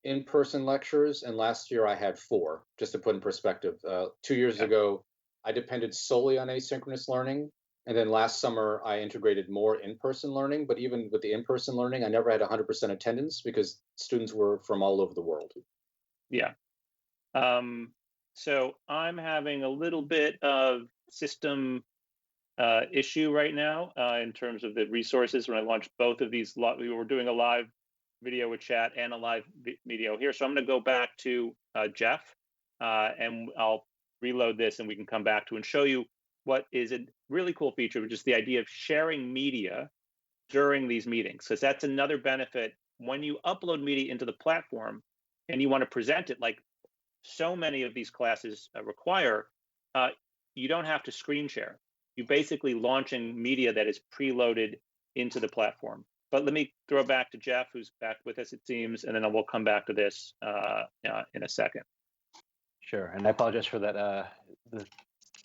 in-person lectures, and last year I had 4, just to put in perspective. 2 years ago, I depended solely on asynchronous learning. And then last summer, I integrated more in-person learning. But even with the in-person learning, I never had 100% attendance because students were from all over the world. Yeah. So I'm having a little bit of system issue right now in terms of the resources. When I launched both of these, we were doing a live video with chat and a live video here. So I'm going to go back to Jeff, and I'll reload this, and we can come back to and show you what is a really cool feature, which is the idea of sharing media during these meetings, because that's another benefit. When you upload media into the platform and you want to present it, like so many of these classes require, you don't have to screen share. You're basically launching media that is preloaded into the platform. But let me throw back to Jeff, who's back with us, it seems, and then we'll come back to this in a second. Sure, and I apologize for that. The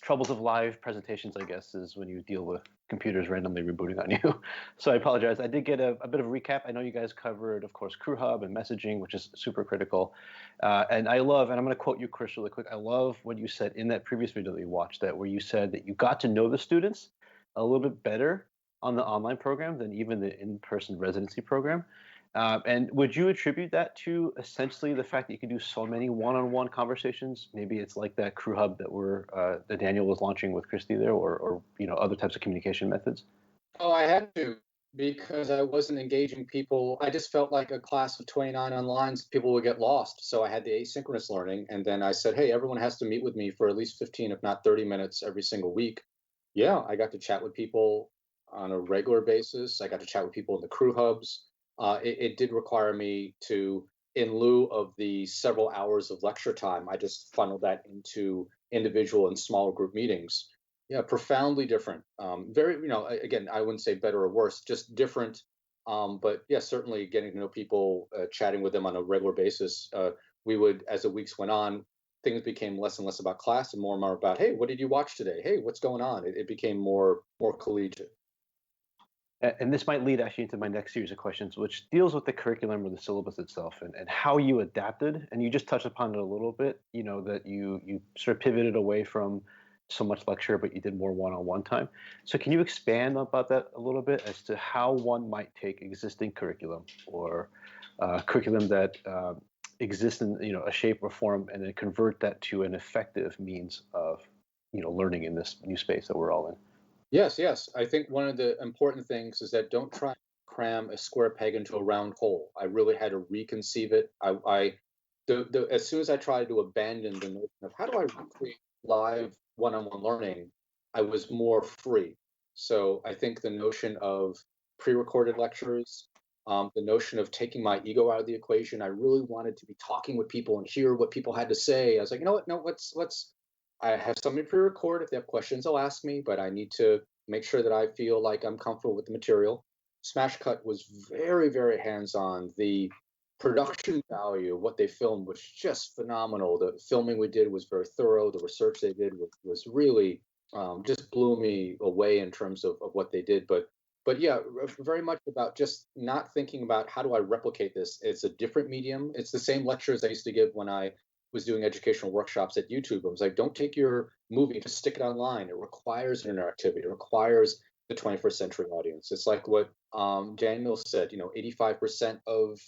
troubles of live presentations, I guess, is when you deal with computers randomly rebooting on you. So I apologize. I did get a bit of a recap. I know you guys covered, of course, Crew Hub and messaging, which is super critical. And I love, and I'm going to quote you, Chris, really quick. I love what you said in that previous video that you watched, where you said that you got to know the students a little bit better on the online program than even the in-person residency program. And would you attribute that to essentially the fact that you can do so many one-on-one conversations? Maybe it's like that Crew Hub that Daniel was launching with Christy there, or other types of communication methods? Oh, I had to, because I wasn't engaging people. I just felt like a class of 29 online, people would get lost. So I had the asynchronous learning, and then I said, hey, everyone has to meet with me for at least 15, if not 30 minutes every single week. Yeah, I got to chat with people on a regular basis. I got to chat with people in the Crew Hubs. It did require me to, in lieu of the several hours of lecture time, I just funneled that into individual and small group meetings. Yeah, profoundly different. Very, again, I wouldn't say better or worse, just different. But yeah, certainly getting to know people, chatting with them on a regular basis. We would, as the weeks went on, things became less and less about class and more about, hey, what did you watch today? Hey, what's going on? It became more collegiate. And this might lead actually into my next series of questions, which deals with the curriculum or the syllabus itself and how you adapted. And you just touched upon it a little bit, that you sort of pivoted away from so much lecture, but you did more one-on-one time. So can you expand about that a little bit as to how one might take existing curriculum or curriculum that exists in a shape or form and then convert that to an effective means of learning in this new space that we're all in? Yes, yes. I think one of the important things is that don't try to cram a square peg into a round hole. I really had to reconceive it. As soon as I tried to abandon the notion of how do I recreate live one-on-one learning, I was more free. So I think the notion of pre-recorded lectures, the notion of taking my ego out of the equation, I really wanted to be talking with people and hear what people had to say. I was like, you know what? No, let's I have somebody pre-record. If they have questions, they'll ask me, but I need to make sure that I feel like I'm comfortable with the material. Smashcut was very, very hands-on. The production value of what they filmed was just phenomenal. The filming we did was very thorough. The research they did was really just blew me away in terms of what they did. But yeah, very much about just not thinking about how do I replicate this. It's a different medium. It's the same lectures I used to give when I was doing educational workshops at YouTube. I was like, don't take your movie, just stick it online. It requires interactivity. It requires the 21st century audience. It's like what Daniel said, 85% of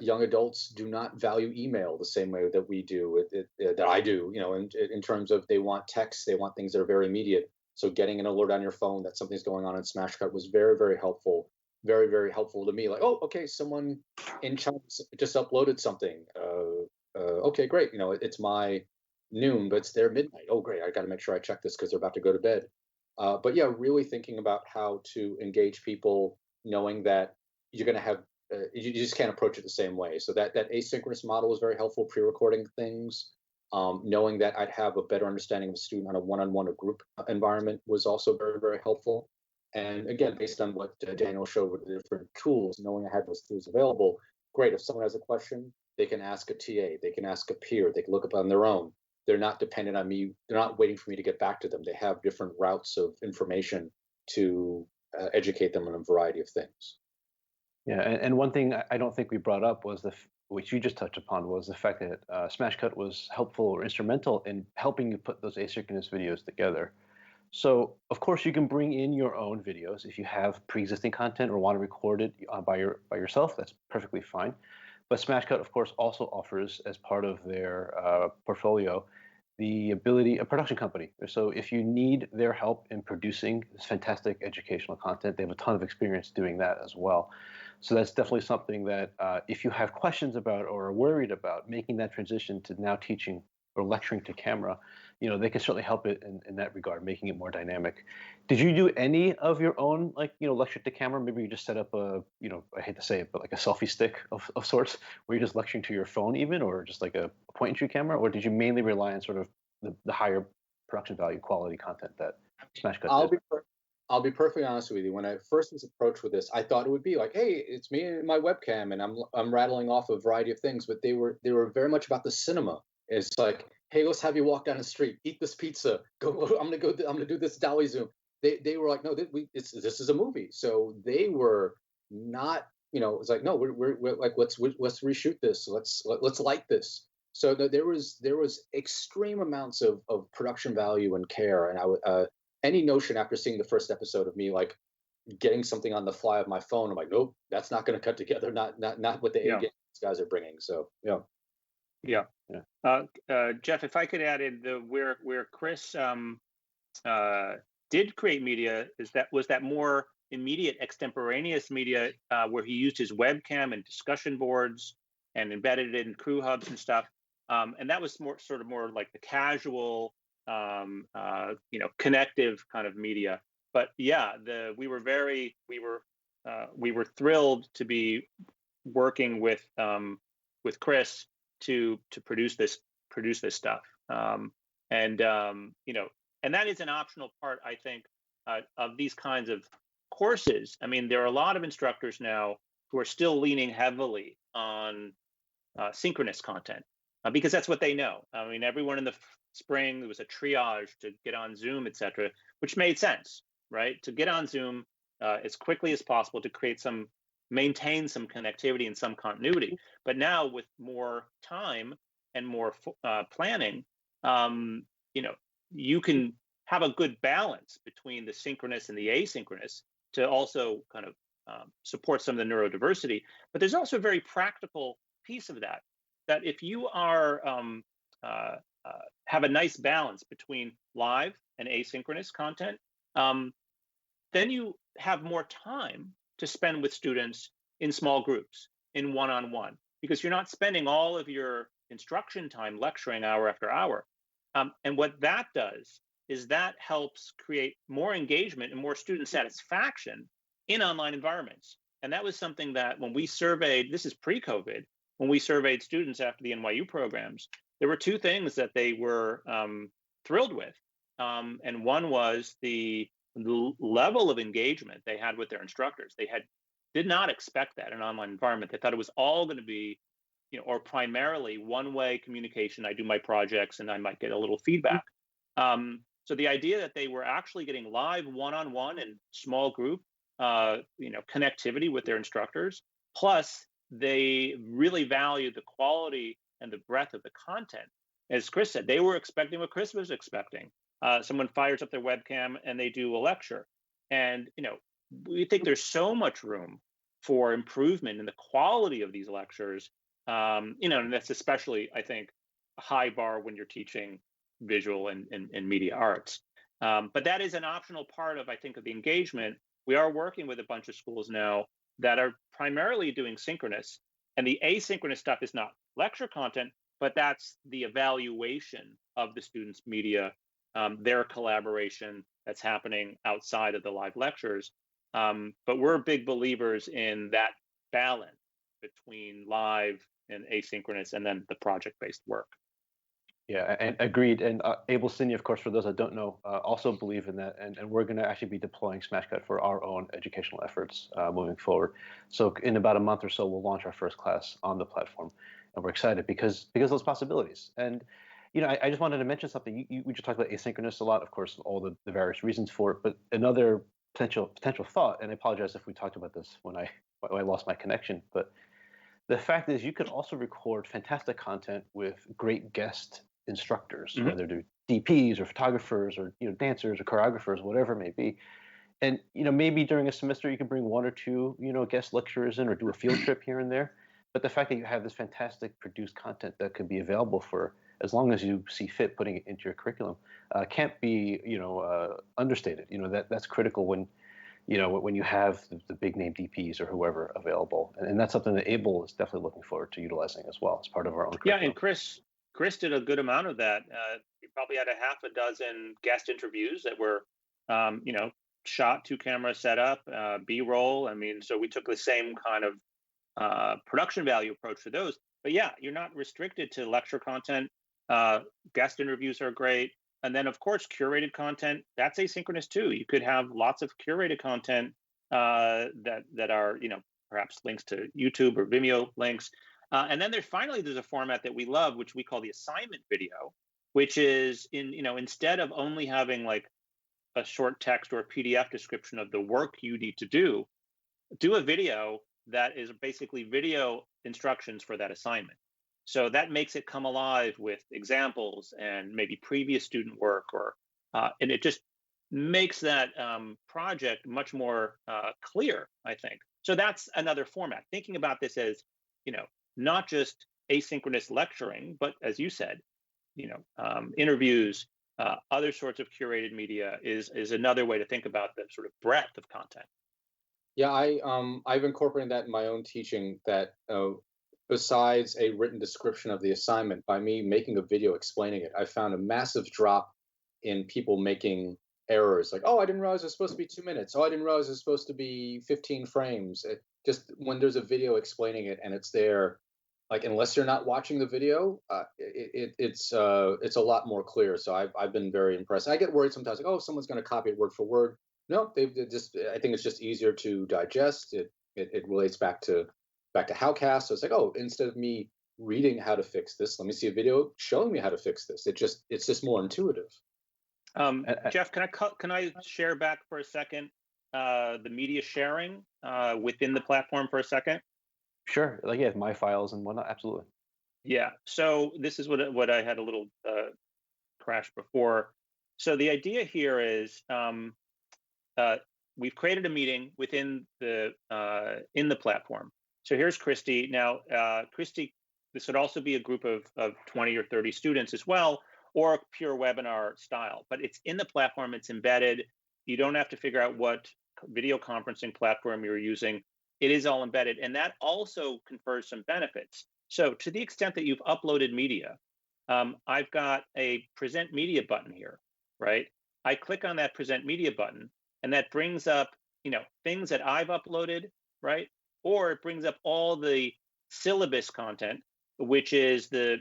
young adults do not value email the same way that we do, that I do, in terms of they want text, they want things that are very immediate. So getting an alert on your phone that something's going on in Smashcut was very, very helpful. Very, very helpful to me. Like, oh, okay, someone in China just uploaded something. Okay, great. It's my noon, but it's their midnight. Oh, great. I got to make sure I check this because they're about to go to bed. But yeah, really thinking about how to engage people, knowing that you're going to have, you just can't approach it the same way. So that asynchronous model was very helpful, pre-recording things. Knowing that I'd have a better understanding of a student on a one-on-one or group environment was also very, very helpful. And again, based on what Daniel showed with the different tools, knowing I had those tools available, great. If someone has a question, they can ask a TA, they can ask a peer, they can look up on their own. They're not dependent on me. They're not waiting for me to get back to them. They have different routes of information to educate them on a variety of things. Yeah, and one thing I don't think we brought up was which you just touched upon, was the fact that Smashcut was helpful or instrumental in helping you put those asynchronous videos together. So, of course, you can bring in your own videos if you have pre-existing content or want to record it by yourself. That's perfectly fine. But Smashcut, of course, also offers as part of their portfolio the ability, a production company. So if you need their help in producing this fantastic educational content, they have a ton of experience doing that as well. So that's definitely something that if you have questions about or are worried about making that transition to now teaching or lecturing to camera, they can certainly help it in that regard, making it more dynamic. Did you do any of your own, lecture to camera? Maybe you just set up a, I hate to say it, but like a selfie stick of sorts, where you're just lecturing to your phone even, or just like a point and shoot camera? Or did you mainly rely on sort of the higher production value quality content that Smashcut did? I'll be perfectly honest with you. When I first was approached with this, I thought it would be like, hey, it's me and my webcam, and I'm rattling off a variety of things, but they were very much about the cinema. It's like, hey, let's have you walk down the street, eat this pizza, I'm gonna do this dolly zoom. They were like, no, this is a movie. So they were not, it's like, no, we're like, let's reshoot this, let's light this. So there was extreme amounts of production value and care, and I would any notion after seeing the first episode of me like getting something on the fly of my phone, I'm like, nope, that's not going to cut together. Not what the A guys are bringing. So yeah. Jeff, if I could add in where Chris did create media, was that more immediate extemporaneous media where he used his webcam and discussion boards and embedded it in crew hubs and stuff, and that was more like the casual connective kind of media. But yeah, we were thrilled to be working with Chris to produce this stuff. And that is an optional part, I think, of these kinds of courses. I mean, there are a lot of instructors now who are still leaning heavily on synchronous content because that's what they know. I mean, everyone in the spring, there was a triage to get on Zoom, etc., which made sense, right? To get on Zoom, as quickly as possible to maintain some connectivity and some continuity. But now with more time and more planning, you know, you can have a good balance between the synchronous and the asynchronous to also kind of support some of the neurodiversity. But there's also a very practical piece of that, that if you are have a nice balance between live and asynchronous content, then you have more time to spend with students in small groups, in one-on-one, because you're not spending all of your instruction time lecturing hour after hour. And what that does is that helps create more engagement and more student satisfaction in online environments. And that was something that when we surveyed, this is pre-COVID, when we surveyed students after the NYU programs, there were two things that they were thrilled with. And one was the level of engagement they had with their instructors. They did not expect that in an online environment. They thought it was all going to be, or primarily one-way communication. I do my projects and I might get a little feedback. So the idea that they were actually getting live one-on-one and small group, connectivity with their instructors, plus they really valued the quality and the breadth of the content. As Chris said, they were expecting what Chris was expecting. Someone fires up their webcam and they do a lecture. And, we think there's so much room for improvement in the quality of these lectures. And that's especially, I think, a high bar when you're teaching visual and media arts. But that is an optional part of, I think, of the engagement. We are working with a bunch of schools now that are primarily doing synchronous, and the asynchronous stuff is not lecture content, but that's the evaluation of the students' media, their collaboration that's happening outside of the live lectures. But we're big believers in that balance between live and asynchronous, and then the project-based work. Yeah, and agreed. And AbelCine, of course, for those that don't know, also believe in that. And we're going to actually be deploying Smashcut for our own educational efforts moving forward. So in about a month or so, we'll launch our first class on the platform. And we're excited because of those possibilities. And, I just wanted to mention something. We just talked about asynchronous a lot, of course, all the various reasons for it. But another potential thought, and I apologize if we talked about this when I lost my connection, but the fact is you can also record fantastic content with great guest instructors, whether they're DPs or photographers or dancers or choreographers, whatever it may be. And maybe during a semester you can bring one or two guest lecturers in or do a field trip here and there. But the fact that you have this fantastic produced content that could be available for as long as you see fit putting it into your curriculum can't be understated. That's critical when you have the big name DPs or whoever available, and that's something that Abel is definitely looking forward to utilizing as well as part of our own curriculum. Yeah, and Chris did a good amount of that. He probably had a half a dozen guest interviews that were, shot 2-camera setup, B-roll. I mean, so we took the same kind of production value approach to those. But yeah, you're not restricted to lecture content. Guest interviews are great. And then, of course, curated content, that's asynchronous too. You could have lots of curated content that are, perhaps links to YouTube or Vimeo links. And then there's a format that we love, which we call the assignment video, which is instead of only having like a short text or a PDF description of the work you need to do a video that is basically video instructions for that assignment. So that makes it come alive with examples and maybe previous student work, and it just makes that project much more clear, I think. So that's another format. Thinking about this as, not just asynchronous lecturing, but as you said, interviews, other sorts of curated media is another way to think about the sort of breadth of content. Yeah, I've incorporated that in my own teaching, that besides a written description of the assignment, by me making a video explaining it, I found a massive drop in people making errors. Like, oh, I didn't realize it was supposed to be 2 minutes. Oh, I didn't realize it's supposed to be 15 frames. Just when there's a video explaining it and it's there, like, unless you're not watching the video, it's a lot more clear. So I've been very impressed. I get worried sometimes, like, oh, someone's going to copy it word for word. No, I think it's just easier to digest. It relates back to Howcast. So it's like, oh, instead of me reading how to fix this, let me see a video showing me how to fix this. It's just more intuitive. Jeff, can I share back for a second? the media sharing within the platform for a second? Sure. Like, yeah, my files and whatnot. Absolutely. Yeah. So this is what I had a little crash before. So the idea here is uh, we've created a meeting within the in the platform. So here's Christy. Now, Christy, this would also be a group of 20 or 30 students as well, or a pure webinar style. But it's in the platform. It's embedded. You don't have to figure out what video conferencing platform you're using. It is all embedded, and that also confers some benefits. So to the extent that you've uploaded media, I've got a present media button here, right? I click on that present media button, and that brings up, things that I've uploaded, right? Or it brings up all the syllabus content, which is the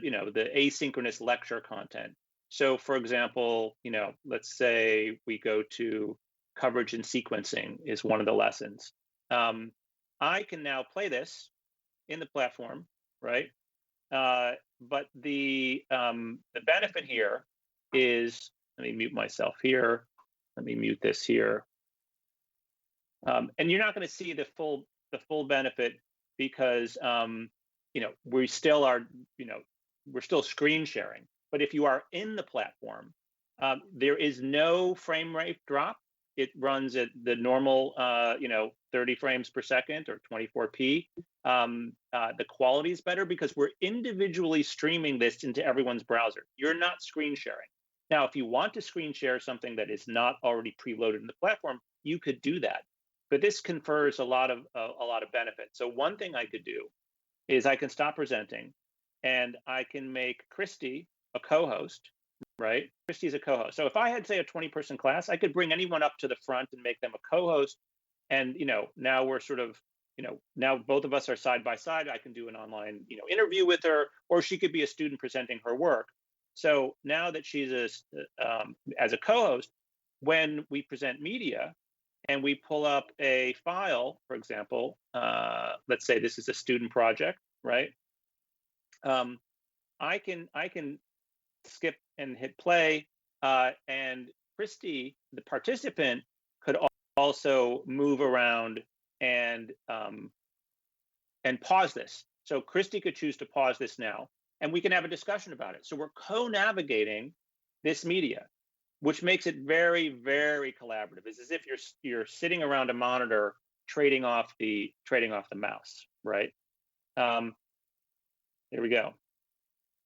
asynchronous lecture content. So for example, let's say we go to coverage and sequencing is one of the lessons. I can now play this in the platform, right? But the benefit here is, let me mute myself here. Let me mute this here. And you're not going to see the full benefit because we still are, we're still screen sharing. But if you are in the platform, there is no frame rate drop. It runs at the normal, 30 frames per second or 24p. The quality is better because we're individually streaming this into everyone's browser. You're not screen sharing. Now, if you want to screen share something that is not already preloaded in the platform, you could do that. But this confers a lot of benefit. So one thing I could do is I can stop presenting, and I can make Christy a co-host, right? Christy's a co-host. So if I had, say, a 20-person class, I could bring anyone up to the front and make them a co-host. And now we're sort of, now both of us are side by side. I can do an online, interview with her, or she could be a student presenting her work. So now that she's as a co-host, when we present media and we pull up a file, for example, let's say this is a student project, right? I can skip and hit play, and Christy, the participant, could also move around and pause this. So Christy could choose to pause this now, and we can have a discussion about it. So we're co-navigating this media, which makes it very, very collaborative. It's as if you're sitting around a monitor trading off the mouse, right? Here we go.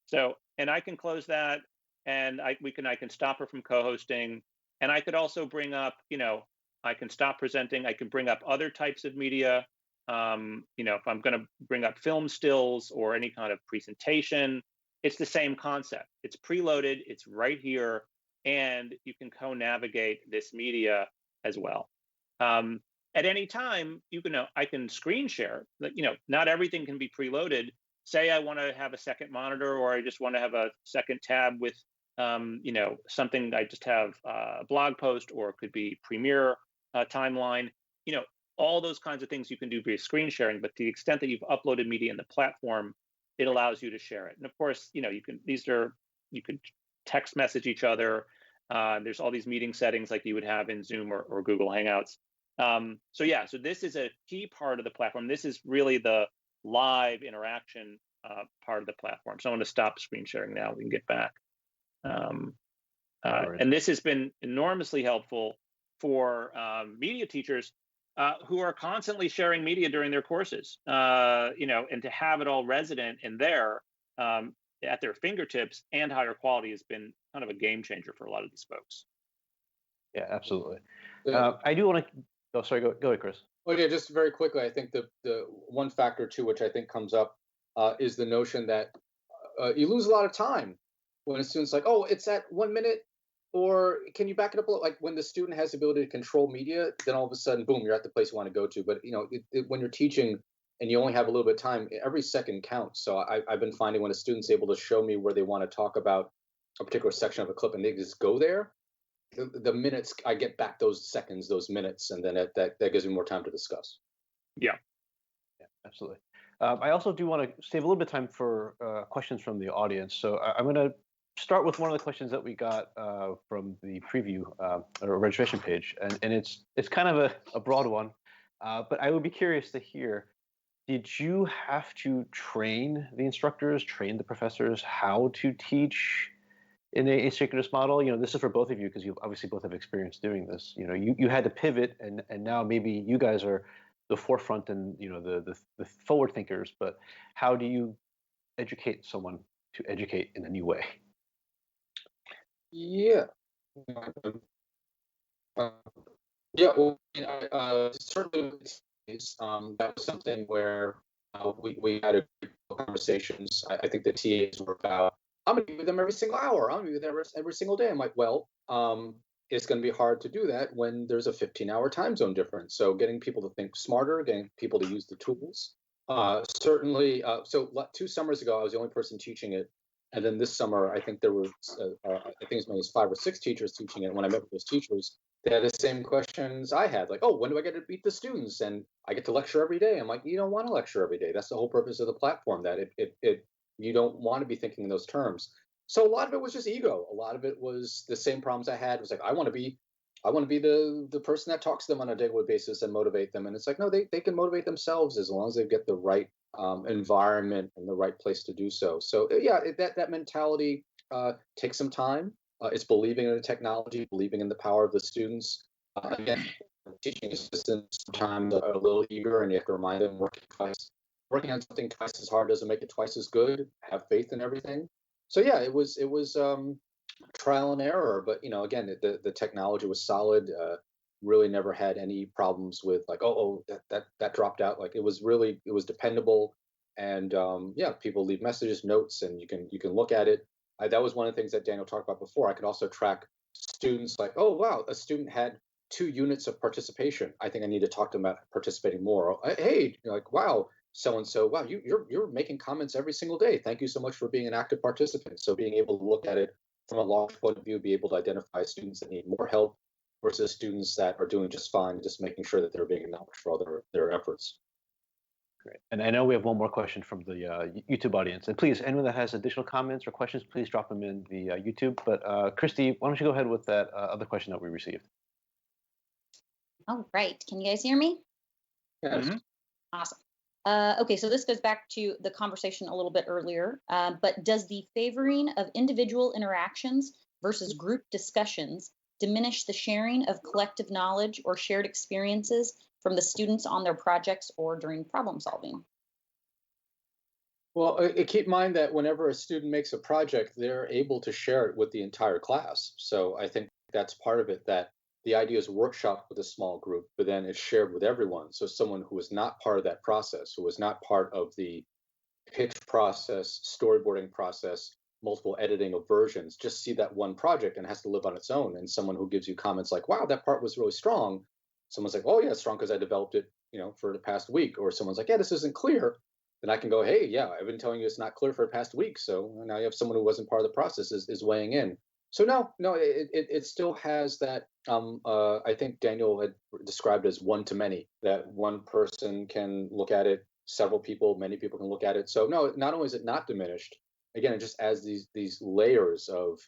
So, and I can close that, and I can stop her from co-hosting, and I could also bring up, I can stop presenting. I can bring up other types of media. If I'm going to bring up film stills or any kind of presentation, it's the same concept. It's preloaded. It's right here, and you can co-navigate this media as well. At any time, I can screen share. Not everything can be preloaded. Say I want to have a second monitor, or I just want to have a second tab with, something. I just have a blog post, or it could be Premiere timeline. All those kinds of things you can do via screen sharing. But to the extent that you've uploaded media in the platform, it allows you to share it. And of course, you can text message each other. There's all these meeting settings like you would have in Zoom or Google Hangouts. So this is a key part of the platform. This is really the live interaction part of the platform. So I'm going to stop screen sharing now. We can get back. And this has been enormously helpful for media teachers who are constantly sharing media during their courses, and to have it all resident in there at their fingertips and higher quality has been kind of a game changer for a lot of these folks. Yeah, absolutely. I do want to. Oh, sorry. Go ahead, Chris. Okay, just very quickly, I think the one factor too, which I think comes up, is the notion that you lose a lot of time when a student's like, "Oh, it's at 1 minute," or "Can you back it up?" Like when the student has the ability to control media, then all of a sudden, boom, you're at the place you want to go to. But when you're teaching and you only have a little bit of time, every second counts. So I've been finding when a student's able to show me where they want to talk about a particular section of a clip and they just go there, the minutes, I get back those seconds, those minutes, and then that gives me more time to discuss. Yeah, absolutely. I also do want to save a little bit of time for questions from the audience. So I'm going to start with one of the questions that we got from the preview or registration page, and it's kind of a broad one, but I would be curious to hear. Did you have to train the instructors, train the professors how to teach in the asynchronous model? This is for both of you because you obviously both have experience doing this. You had to pivot, and now maybe you guys are the forefront and the forward thinkers. But how do you educate someone to educate in a new way? Yeah. Yeah, well, certainly that was something where we had a conversations. I think the TAs were about, I'm going to be with them every single hour. I'm going to be with them every single day. I'm like, well, it's going to be hard to do that when there's a 15-hour time zone difference. So getting people to think smarter, getting people to use the tools. Certainly, so 2 summers ago, I was the only person teaching it. And then this summer, I think there was, I think as many as 5 or 6 teachers teaching it. When I met with those teachers, they had the same questions I had, like, oh, when do I get to meet the students? And I get to lecture every day. I'm like, you don't want to lecture every day. That's the whole purpose of the platform, that you don't want to be thinking in those terms. So a lot of it was just ego. A lot of it was the same problems I had. It was like, I want to be the person that talks to them on a daily basis and motivate them. And it's like, no, they can motivate themselves as long as they get the right environment and the right place to do so. So yeah, that mentality takes some time. It's believing in the technology, believing in the power of the students. Again, teaching assistants sometimes are a little eager, and you have to remind them working on something twice as hard doesn't make it twice as good. Have faith in everything. So yeah, it was trial and error, but again, the technology was solid. Really never had any problems with like, that dropped out. Like it was dependable, and yeah, people leave messages, notes, and you can look at it. That was one of the things that Daniel talked about before. I could also track students, like, oh wow, a student had 2 units of participation. I think I need to talk to them about participating more. Hey, like, wow, so and so, wow, you're making comments every single day. Thank you so much for being an active participant. So being able to look at it from a large point of view, be able to identify students that need more help versus students that are doing just fine, just making sure that they're being acknowledged for all their efforts. Great. And I know we have one more question from the YouTube audience. And please, anyone that has additional comments or questions, please drop them in the YouTube. But Christy, why don't you go ahead with that other question that we received? All right. Can you guys hear me? Yes. Mm-hmm. Awesome. Okay, so this goes back to the conversation a little bit earlier, but does the favoring of individual interactions versus group discussions diminish the sharing of collective knowledge or shared experiences from the students on their projects or during problem solving? Well, keep in mind that whenever a student makes a project, they're able to share it with the entire class. So I think that's part of it, that the idea is workshopped with a small group, but then it's shared with everyone. So someone who is not part of that process, who is not part of the pitch process, storyboarding process, multiple editing of versions, just see that one project and has to live on its own. And someone who gives you comments like, wow, that part was really strong. Someone's like, oh yeah, it's strong because I developed it, for the past week. Or someone's like, yeah, this isn't clear. Then I can go, hey, yeah, I've been telling you it's not clear for the past week. So now you have someone who wasn't part of the process is weighing in. So no, it still has that. I think Daniel had described as one to many, that one person can look at it, several people, many people can look at it. So no, not only is it not diminished, again, it just adds these layers of,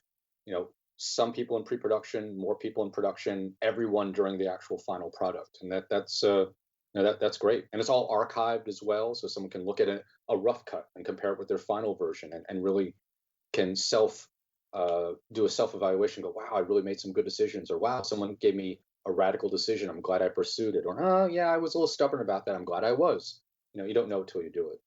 some people in pre-production, more people in production, everyone during the actual final product, and that's great. And it's all archived as well, so someone can look at a rough cut and compare it with their final version, and really can do a self-evaluation, go, wow, I really made some good decisions, or wow, someone gave me a radical decision, I'm glad I pursued it, or oh yeah, I was a little stubborn about that, I'm glad I was. You don't know till you do it.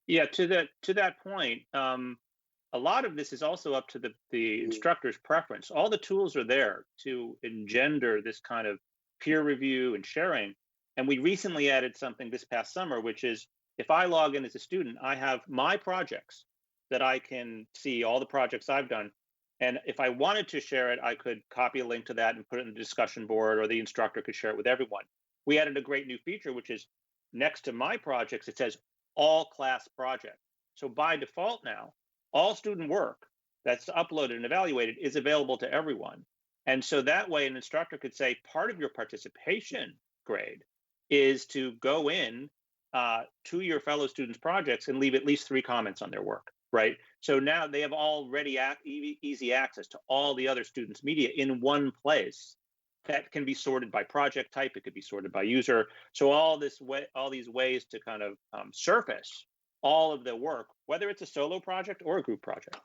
Yeah, to that point, a lot of this is also up to the instructor's preference. All the tools are there to engender this kind of peer review and sharing. And we recently added something this past summer, which is if I log in as a student, I have my projects that I can see, all the projects I've done. And if I wanted to share it, I could copy a link to that and put it in the discussion board, or the instructor could share it with everyone. We added a great new feature, which is next to my projects, it says all class project. So by default now, all student work that's uploaded and evaluated is available to everyone. And so that way an instructor could say part of your participation grade is to go in to your fellow students' projects and leave at least 3 comments on their work. right? So now they have already easy access to all the other students' media in one place that can be sorted by project type. It could be sorted by user. So all these ways to kind of surface all of the work, whether it's a solo project or a group project.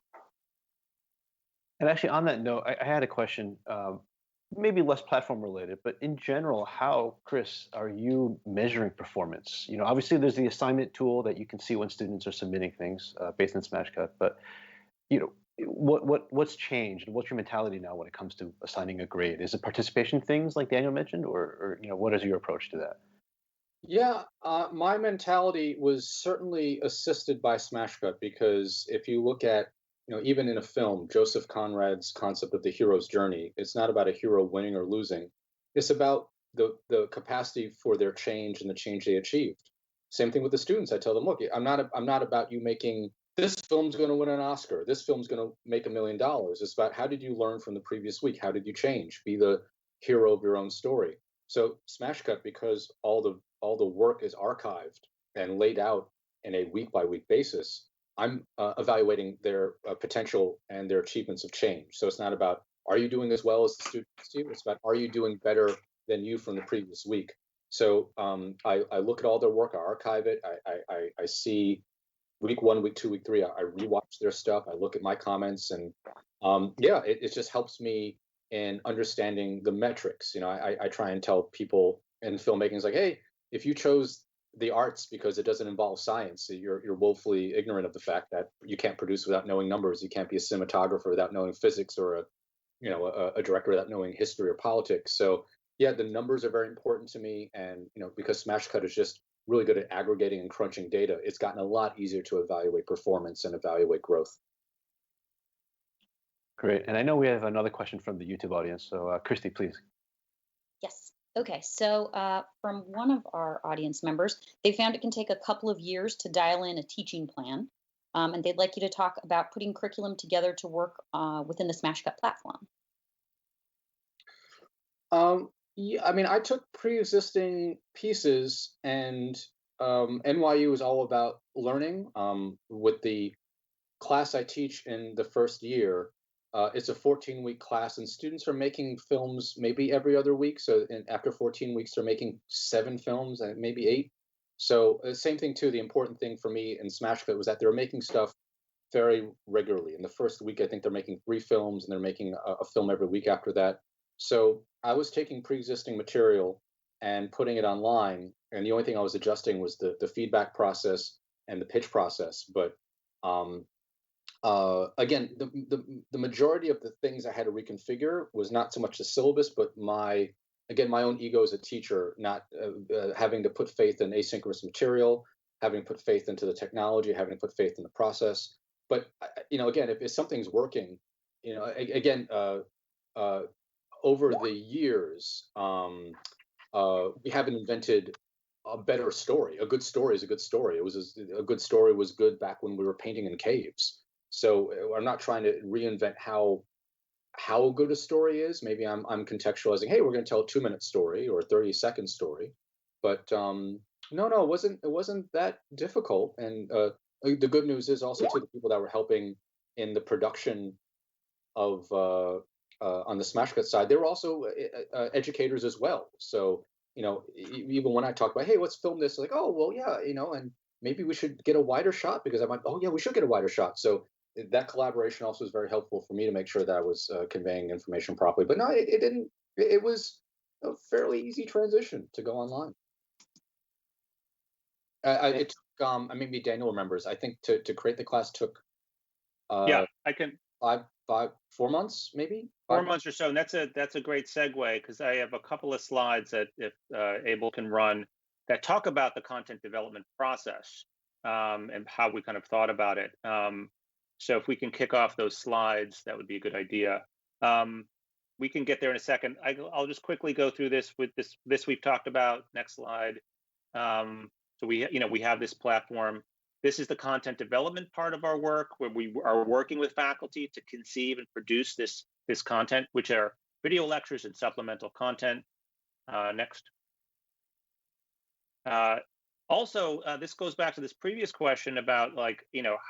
And actually, on that note, I had a question, maybe less platform related, but in general, how, Chris, are you measuring performance? You know, obviously there's the assignment tool that you can see when students are submitting things based on Smashcut, but you know, what's changed and what's your mentality now when it comes to assigning a grade? Is it participation things like Daniel mentioned, or you know, what is your approach to that? Yeah, my mentality was certainly assisted by Smashcut because if you look at, you know, even in a film, Joseph Conrad's concept of the hero's journey, it's not about a hero winning or losing. It's about the capacity for their change and the change they achieved. Same thing with the students. I tell them, look, I'm not about you making this film's going to win an Oscar. This film's going to make $1 million. It's about how did you learn from the previous week? How did you change? Be the hero of your own story. So Smashcut, because all the work is archived and laid out in a week by week basis, I'm evaluating their potential and their achievements of change. So it's not about are you doing as well as the students do. It's about are you doing better than you from the previous week. So I look at all their work, I archive it, I see week 1, week 2, week 3. I rewatch their stuff. I look at my comments, and yeah, it just helps me in understanding the metrics. You know, I try and tell people in filmmaking, it's like, hey, if you chose the arts because it doesn't involve science, you're woefully ignorant of the fact that you can't produce without knowing numbers. You can't be a cinematographer without knowing physics, or a director without knowing history or politics. So yeah, the numbers are very important to me, and because Smashcut is just really good at aggregating and crunching data, it's gotten a lot easier to evaluate performance and evaluate growth. Great. And I know we have another question from the YouTube audience. So Christy, please. Yes. Okay. So from one of our audience members, they found it can take a couple of years to dial in a teaching plan. And they'd like you to talk about putting curriculum together to work within the Smashcut platform. Yeah, I mean, I took pre-existing pieces, and NYU is all about learning. With the class I teach in the first year, it's a 14-week class, and students are making films maybe every other week. So after 14 weeks, they're making 7 films, and maybe 8. So same thing too. The important thing for me in Smashcut was that they were making stuff very regularly. In the first week, I think they're making 3 films, and they're making a film every week after that. So I was taking pre-existing material and putting it online, and the only thing I was adjusting was the feedback process and the pitch process. But again, the majority of the things I had to reconfigure was not so much the syllabus, but my own ego as a teacher, not having to put faith in asynchronous material, having to put faith into the technology, having to put faith in the process. But again, if something's working, over the years, we haven't invented a better story. A good story is a good story. A good story was good back when we were painting in caves. So I'm not trying to reinvent how good a story is. Maybe I'm contextualizing. Hey, we're going to tell a 2-minute story or a 30-second story, but no, it wasn't that difficult. And the good news is also to the people that were helping in the production of on the Smashcut side, they were also educators as well. So even when I talk about, hey, let's film this, like, oh well, yeah, and maybe we should get a wider shot, because I'm like, oh yeah, we should get a wider shot. So that collaboration also was very helpful for me to make sure that I was conveying information properly. But no, it didn't. It was a fairly easy transition to go online. It took, maybe Daniel remembers, I think to create the class took Yeah, I can 4 months, maybe 4 months or so. And that's a great segue, because I have a couple of slides that if Abel can run that talk about the content development process and how we kind of thought about it. So if we can kick off those slides, that would be a good idea. We can get there in a second. I'll just quickly go through this with this we've talked about. Next slide. So we have this platform. This is the content development part of our work, where we are working with faculty to conceive and produce this content, which are video lectures and supplemental content. Next. Also, this goes back to this previous question about like,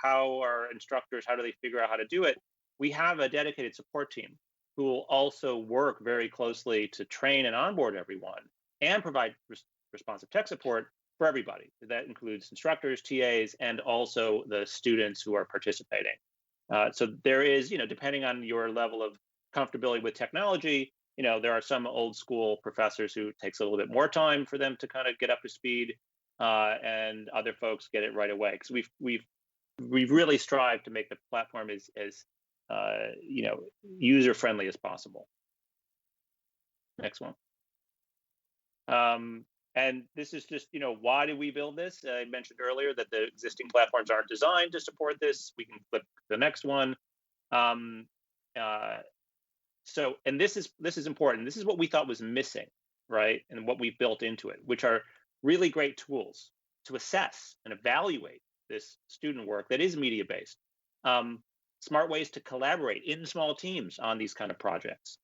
how are instructors, how do they figure out how to do it? We have a dedicated support team who will also work very closely to train and onboard everyone and provide responsive tech support for everybody. That includes instructors, TAs, and also the students who are participating. So there is, depending on your level of comfortability with technology, there are some old school professors who it takes a little bit more time for them to kind of get up to speed, and other folks get it right away. Because we've really strived to make the platform as user friendly as possible. Next one. And this is just, why did we build this? I mentioned earlier that the existing platforms aren't designed to support this. We can flip the next one. And this is important. This is what we thought was missing, right? And what we built into it, which are really great tools to assess and evaluate this student work that is media-based. Smart ways to collaborate in small teams on these kind of projects.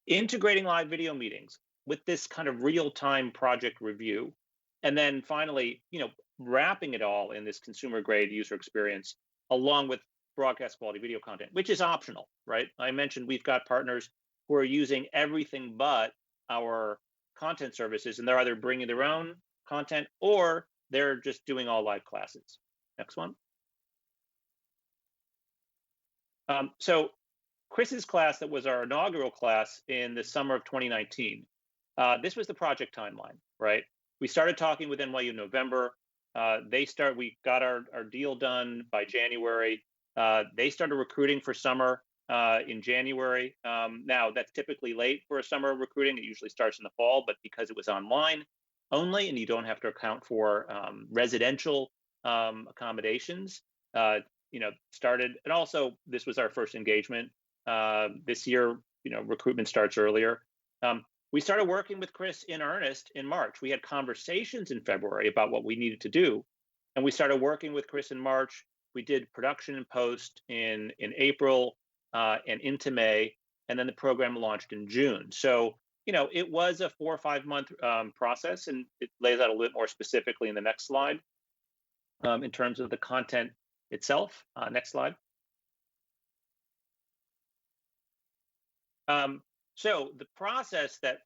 Integrating live video meetings with this kind of real-time project review. And then finally, wrapping it all in this consumer-grade user experience, along with broadcast quality video content, which is optional, right? I mentioned we've got partners who are using everything but our content services, and they're either bringing their own content or they're just doing all live classes. Next one. So Chris's class, that was our inaugural class in the summer of 2019. This was the project timeline, right? We started talking with NYU in November. We got our deal done by January. They started recruiting for summer in January. Now, that's typically late for a summer recruiting. It usually starts in the fall, but because it was online only and you don't have to account for residential accommodations, started. And also, this was our first engagement. This year, recruitment starts earlier. We started working with Chris in earnest in March. We had conversations in February about what we needed to do. And we started working with Chris in March. We did production and post in April and into May. And then the program launched in June. So, it was a 4 or 5 month process. And it lays out a little bit more specifically in the next slide in terms of the content itself. Next slide. So the process that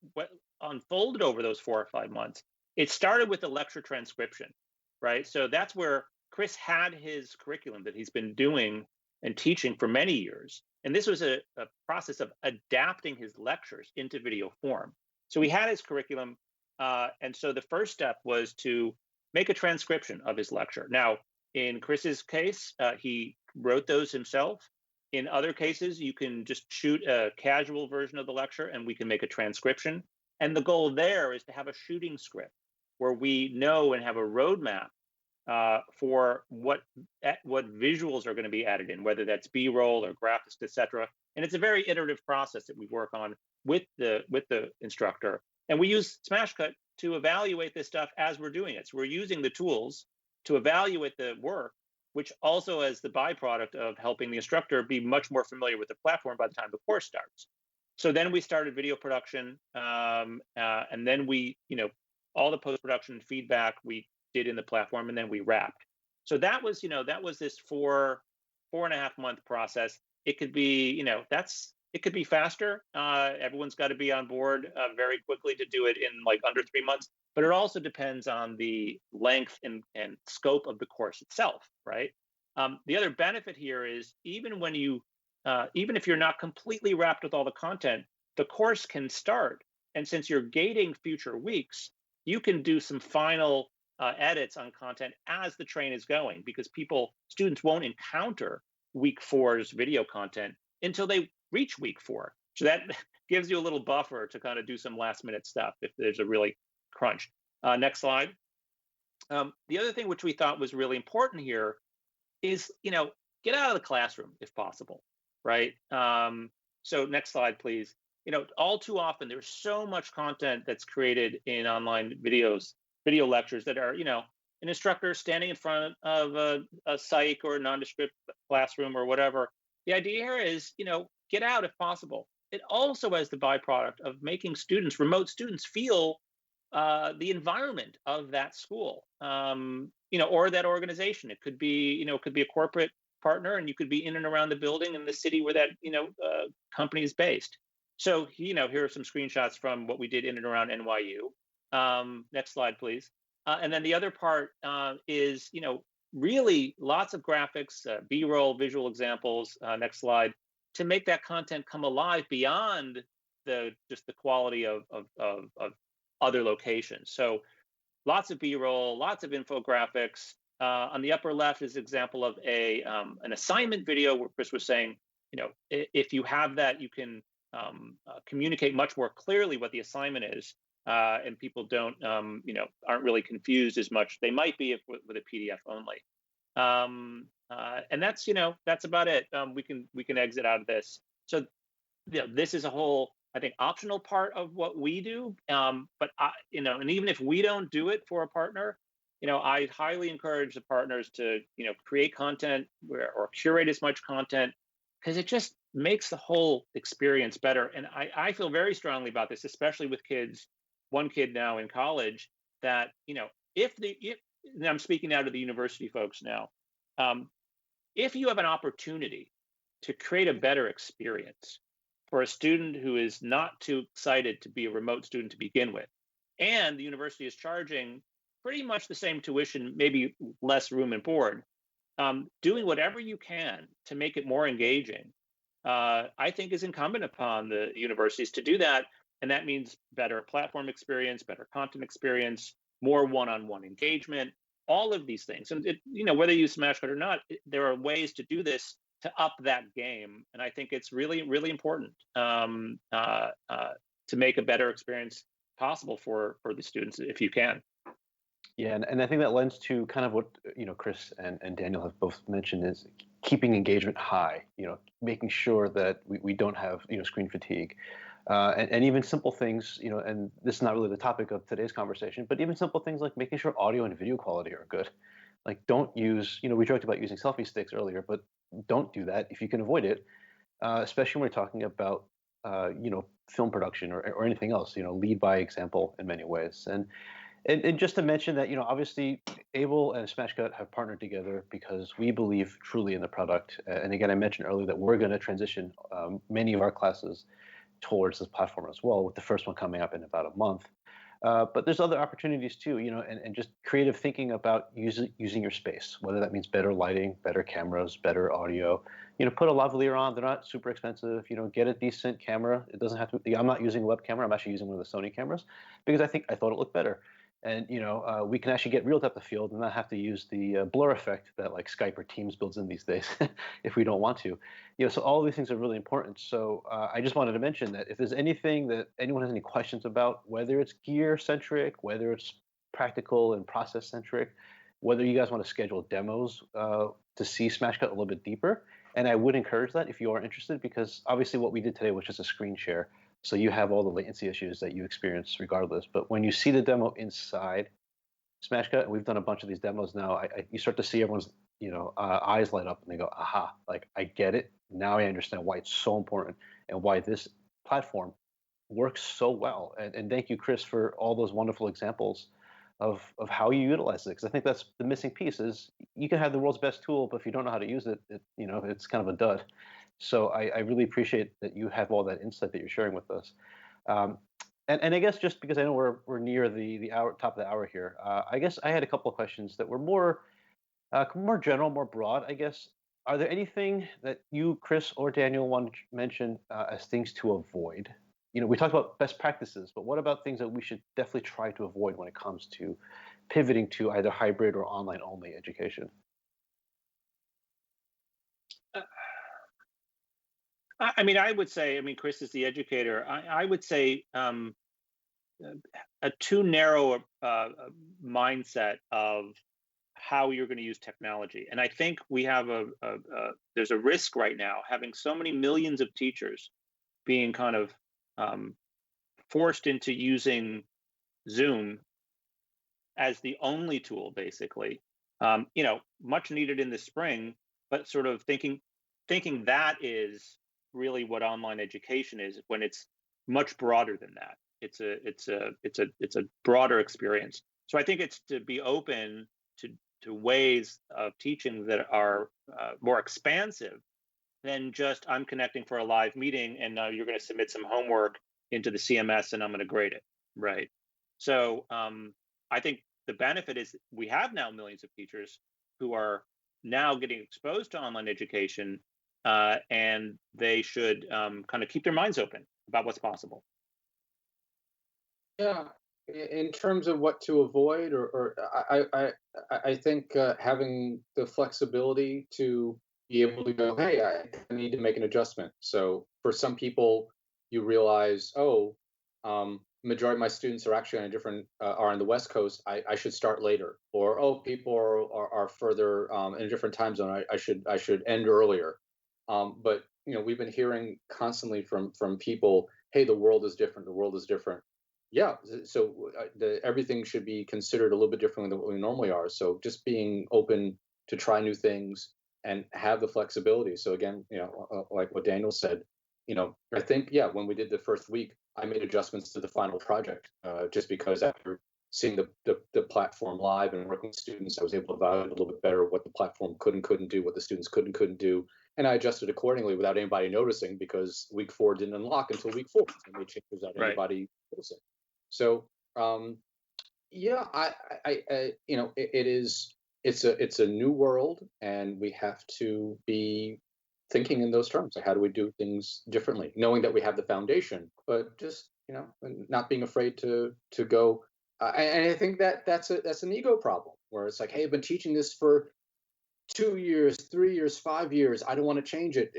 unfolded over those 4 or 5 months, it started with the lecture transcription, right? So that's where Chris had his curriculum that he's been doing and teaching for many years. And this was a process of adapting his lectures into video form. So he had his curriculum. And so the first step was to make a transcription of his lecture. Now, in Chris's case, he wrote those himself. In other cases, you can just shoot a casual version of the lecture and we can make a transcription. And the goal there is to have a shooting script where we know and have a roadmap for what visuals are going to be added in, whether that's B-roll or graphics, etc. And it's a very iterative process that we work on with the instructor. And we use Smashcut to evaluate this stuff as we're doing it. So we're using the tools to evaluate the work, which also has the byproduct of helping the instructor be much more familiar with the platform by the time the course starts. So then we started video production, and then we, all the post-production feedback we did in the platform, and then we wrapped. So that was, this 4.5 month process. It could be, it could be faster. Everyone's got to be on board very quickly to do it in like under 3 months. But it also depends on the length and scope of the course itself, right? The other benefit here is even if you're not completely wrapped with all the content, the course can start. And since you're gating future weeks, you can do some final edits on content as the train is going, because students won't encounter week 4's video content until they reach week 4. So that gives you a little buffer to kind of do some last minute stuff if there's a really crunch. Next slide. The other thing which we thought was really important here is, get out of the classroom if possible, right? So next slide, please. All too often there's so much content that's created in online video lectures that are, an instructor standing in front of a psych or a nondescript classroom or whatever. The idea here is, get out if possible. It also has the byproduct of making remote students feel the environment of that school, or that organization. It could be, it could be a corporate partner, and you could be in and around the building in the city where that, company is based. So, here are some screenshots from what we did in and around NYU. Next slide, please. And then the other part is, really lots of graphics, B-roll, visual examples. Next slide, to make that content come alive beyond just the quality of other locations. So lots of B-roll, lots of infographics. On the upper left is an example of an assignment video where Chris was saying, if you have that, you can communicate much more clearly what the assignment is, and people don't, aren't really confused as much. They might be if with a PDF only. And that's about it. We can exit out of this. So, this is a whole, I think, optional part of what we do. But and even if we don't do it for a partner, I highly encourage the partners to, create content or curate as much content, because it just makes the whole experience better. And I feel very strongly about this, especially with kids. One kid now in college, that if and I'm speaking now to the university folks now, if you have an opportunity to create a better experience for a student who is not too excited to be a remote student to begin with, and the university is charging pretty much the same tuition, maybe less room and board, doing whatever you can to make it more engaging, I think is incumbent upon the universities to do that. And that means better platform experience, better content experience, more one-on-one engagement, all of these things. And whether you use Smashcut or not, there are ways to do this to up that game. And I think it's really, really important to make a better experience possible for the students, if you can. Yeah, and I think that lends to kind of what Chris and Daniel have both mentioned, is keeping engagement high. Making sure that we don't have screen fatigue, and even simple things. And this is not really the topic of today's conversation, but even simple things like making sure audio and video quality are good. Like, don't use, we joked about using selfie sticks earlier, but don't do that if you can avoid it, especially when we're talking about film production or anything else. Lead by example in many ways. And just to mention that, obviously, Abel and Smashcut have partnered together because we believe truly in the product. And again, I mentioned earlier that we're going to transition many of our classes towards this platform as well, with the first one coming up in about a month. But there's other opportunities too, and just creative thinking about using your space, whether that means better lighting, better cameras, better audio. Put a lavalier on. They're not super expensive. Get a decent camera. It doesn't have to. I'm not using a web camera. I'm actually using one of the Sony cameras because I thought it looked better. And we can actually get real depth of field and not have to use the blur effect that like Skype or Teams builds in these days if we don't want to. So all of these things are really important. So I just wanted to mention that if there's anything that anyone has any questions about, whether it's gear centric, whether it's practical and process centric, whether you guys want to schedule demos to see Smashcut a little bit deeper, and I would encourage that if you are interested, because obviously what we did today was just a screen share. So you have all the latency issues that you experience regardless. But when you see the demo inside Smashcut, and we've done a bunch of these demos now, you start to see everyone's eyes light up and they go, aha, like I get it. Now I understand why it's so important and why this platform works so well. And thank you, Chris, for all those wonderful examples of how you utilize it. Because I think that's the missing piece is you can have the world's best tool, but if you don't know how to use it, it's kind of a dud. So I really appreciate that you have all that insight that you're sharing with us. And I guess just because I know we're near the top of the hour here, I guess I had a couple of questions that were more general, more broad, I guess. Are there anything that you, Chris, or Daniel want to mention as things to avoid? We talked about best practices, but what about things that we should definitely try to avoid when it comes to pivoting to either hybrid or online only education? I would say, Chris is the educator. I would say a too narrow mindset of how you're going to use technology. And I think we have there's a risk right now having so many millions of teachers being kind of forced into using Zoom as the only tool, basically. Much needed in the spring, but sort of thinking that is really what online education is, when it's much broader than that. it's a broader experience. So I think it's to be open to ways of teaching that are more expansive than just I'm connecting for a live meeting and now you're going to submit some homework into the CMS and I'm going to grade it, right? So I think the benefit is we have now millions of teachers who are now getting exposed to online education, and they should kind of keep their minds open about what's possible. Yeah, in terms of what to avoid, or I think having the flexibility to be able to go, hey, I need to make an adjustment. So for some people, you realize, oh, majority of my students are actually on a different are on the West Coast. I should start later, or oh, people are further in a different time zone. I should end earlier. But we've been hearing constantly from people, hey, the world is different. The world is different. Yeah, so everything should be considered a little bit differently than what we normally are. So just being open to try new things and have the flexibility. So again, like what Daniel said, I think, yeah, when we did the first week, I made adjustments to the final project just because after seeing the platform live and working with students, I was able to evaluate a little bit better what the platform could and couldn't do, what the students could and couldn't do. And I adjusted accordingly without anybody noticing because week 4 didn't unlock until week 4. I made changes without anybody noticing. So yeah, it's a new world, and we have to be thinking in those terms. Like, how do we do things differently, knowing that we have the foundation, but just not being afraid to go. And I think that's an ego problem where it's like, hey, I've been teaching this for 2 years, 3 years, 5 years. I don't want to change it.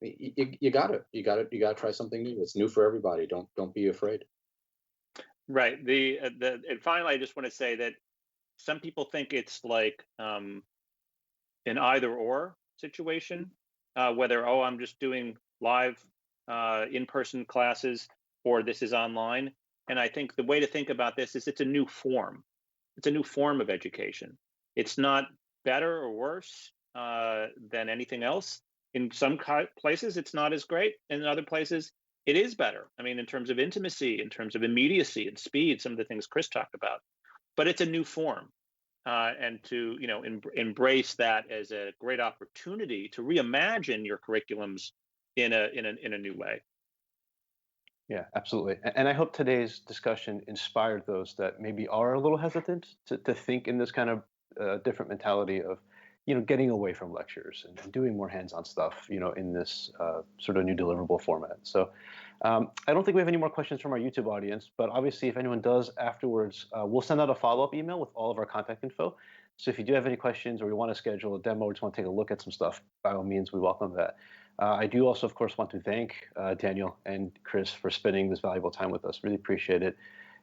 You gotta try something new. It's new for everybody. Don't be afraid. Right. And finally, I just want to say that some people think it's like an either or situation, whether, oh, I'm just doing live in-person classes or this is online. And I think the way to think about this is it's a new form. It's a new form of education. It's not better or worse than anything else. In some places, it's not as great. In other places, it is better. I mean, in terms of intimacy, in terms of immediacy and speed, some of the things Chris talked about. But it's a new form, and to embrace that as a great opportunity to reimagine your curriculums in a new way. Yeah, absolutely. And I hope today's discussion inspired those that maybe are a little hesitant to think in this kind of different mentality of, getting away from lectures and doing more hands-on stuff, in this sort of new deliverable format. So I don't think we have any more questions from our YouTube audience, but obviously if anyone does afterwards, we'll send out a follow-up email with all of our contact info. So if you do have any questions or you want to schedule a demo or just want to take a look at some stuff, by all means, we welcome that. I do also, of course, want to thank Daniel and Chris for spending this valuable time with us. Really appreciate it.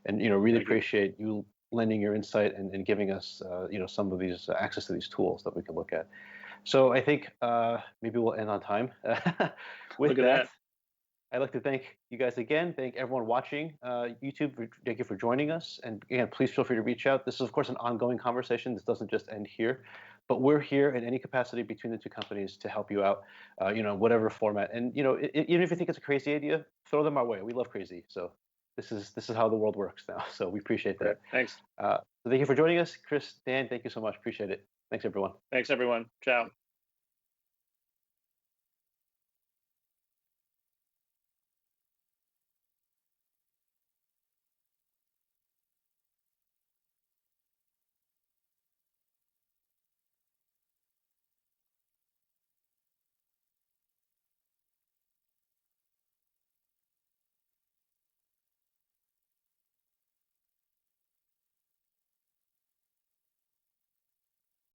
And, really appreciate you lending your insight and giving us, some of these access to these tools that we can look at. So I think maybe we'll end on time. With that, I'd like to thank you guys again. Thank everyone watching YouTube. Thank you for joining us. And again, please feel free to reach out. This is, of course, an ongoing conversation. This doesn't just end here. But we're here in any capacity between the two companies to help you out, whatever format. And, even if you think it's a crazy idea, throw them our way. We love crazy. So this is how the world works now. So we appreciate that. Great. Thanks. So thank you for joining us. Chris, Dan, thank you so much. Appreciate it. Thanks, everyone. Thanks, everyone. Ciao.